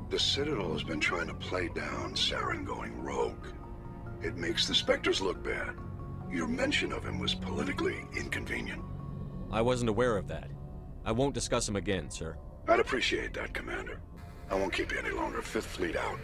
The Citadel has been trying to play down Saren going rogue. It makes the Spectres look bad. Your mention of him was politically inconvenient. I wasn't aware of that. I won't discuss him again, sir. I'd appreciate that, Commander. I won't keep you any longer. Fifth Fleet out.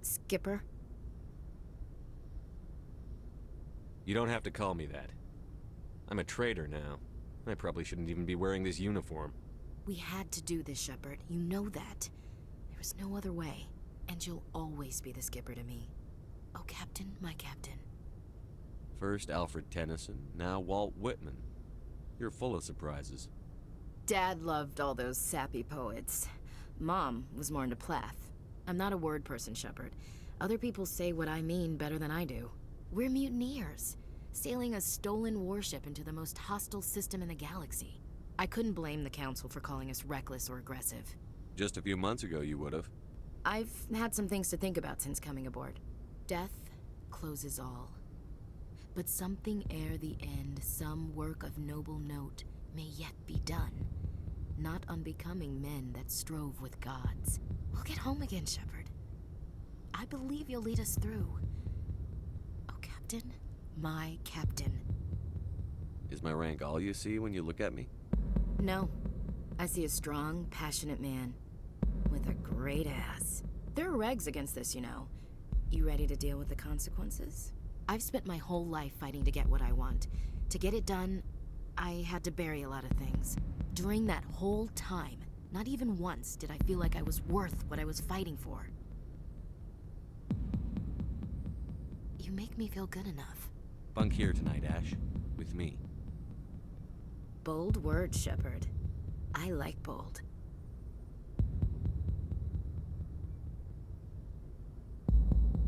Skipper? You don't have to call me that. I'm a traitor now. I probably shouldn't even be wearing this uniform. We had to do this, Shepard. You know that. There was no other way. And you'll always be the skipper to me. Oh, Captain, my captain. First Alfred Tennyson, now Walt Whitman. You're full of surprises. Dad loved all those sappy poets. Mom was more into Plath. I'm not a word person, Shepard. Other people say what I mean better than I do. We're mutineers, sailing a stolen warship into the most hostile system in the galaxy. I couldn't blame the Council for calling us reckless or aggressive. Just a few months ago, you would have. I've had some things to think about since coming aboard. Death closes all. But something ere the end, some work of noble note, may yet be done. Not unbecoming men that strove with gods. We'll get home again, Shepard. I believe you'll lead us through. Oh, Captain, my captain. Is my rank all you see when you look at me? No. I see a strong, passionate man. With a great ass. There are regs against this, you know. You ready to deal with the consequences? I've spent my whole life fighting to get what I want. To get it done, I had to bury a lot of things. During that whole time, not even once did I feel like I was worth what I was fighting for. You make me feel good enough. Bunk here tonight, Ash. With me. Bold words, Shepard. I like bold.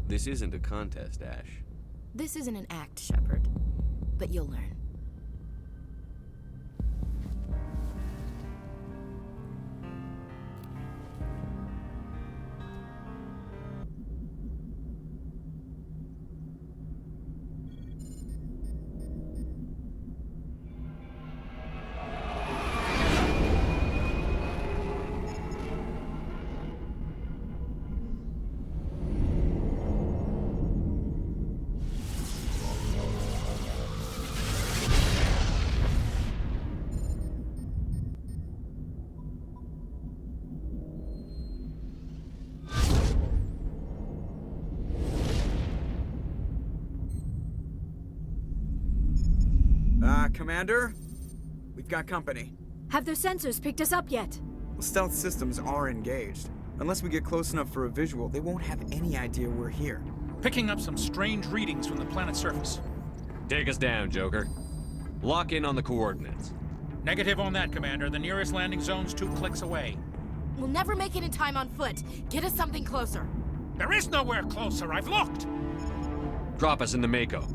This isn't a contest, Ash. This isn't an act, Shepard. But you'll learn. Commander? We've got company. Have their sensors picked us up yet? The stealth systems are engaged. Unless we get close enough for a visual, they won't have any idea we're here. Picking up some strange readings from the planet's surface. Take us down, Joker. Lock in on the coordinates. Negative on that, Commander. The nearest landing zone's 2 clicks away. We'll never make it in time on foot. Get us something closer. There is nowhere closer. I've looked. Drop us in the Mako.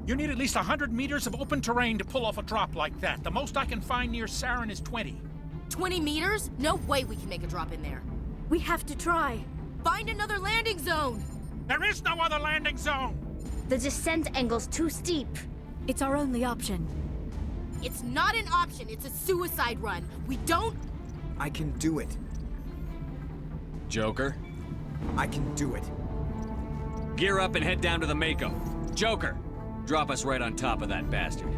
You need at least 100 meters of open terrain to pull off a drop like that. The most I can find near Saren is 20. 20 meters? No way we can make a drop in there. We have to try. Find another landing zone! There is no other landing zone! The descent angle's too steep. It's our only option. It's not an option. It's a suicide run. We don't... I can do it. Joker? I can do it. Gear up and head down to the Mako. Joker, drop us right on top of that bastard.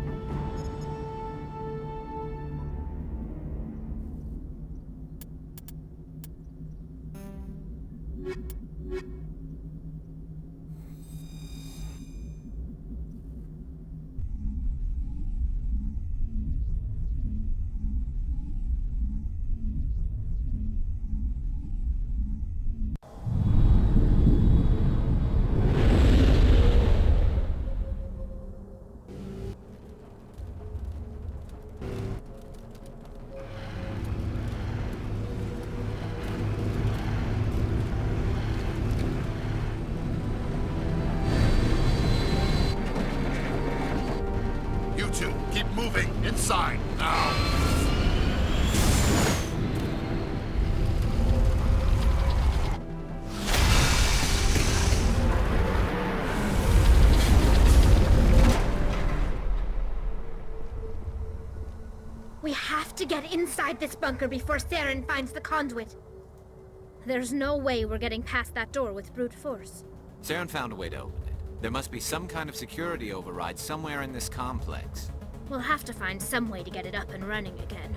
You two, keep moving. Inside, now. We have to get inside this bunker before Saren finds the conduit. There's no way we're getting past that door with brute force. Saren found a way to open it. There must be some kind of security override somewhere in this complex. We'll have to find some way to get it up and running again.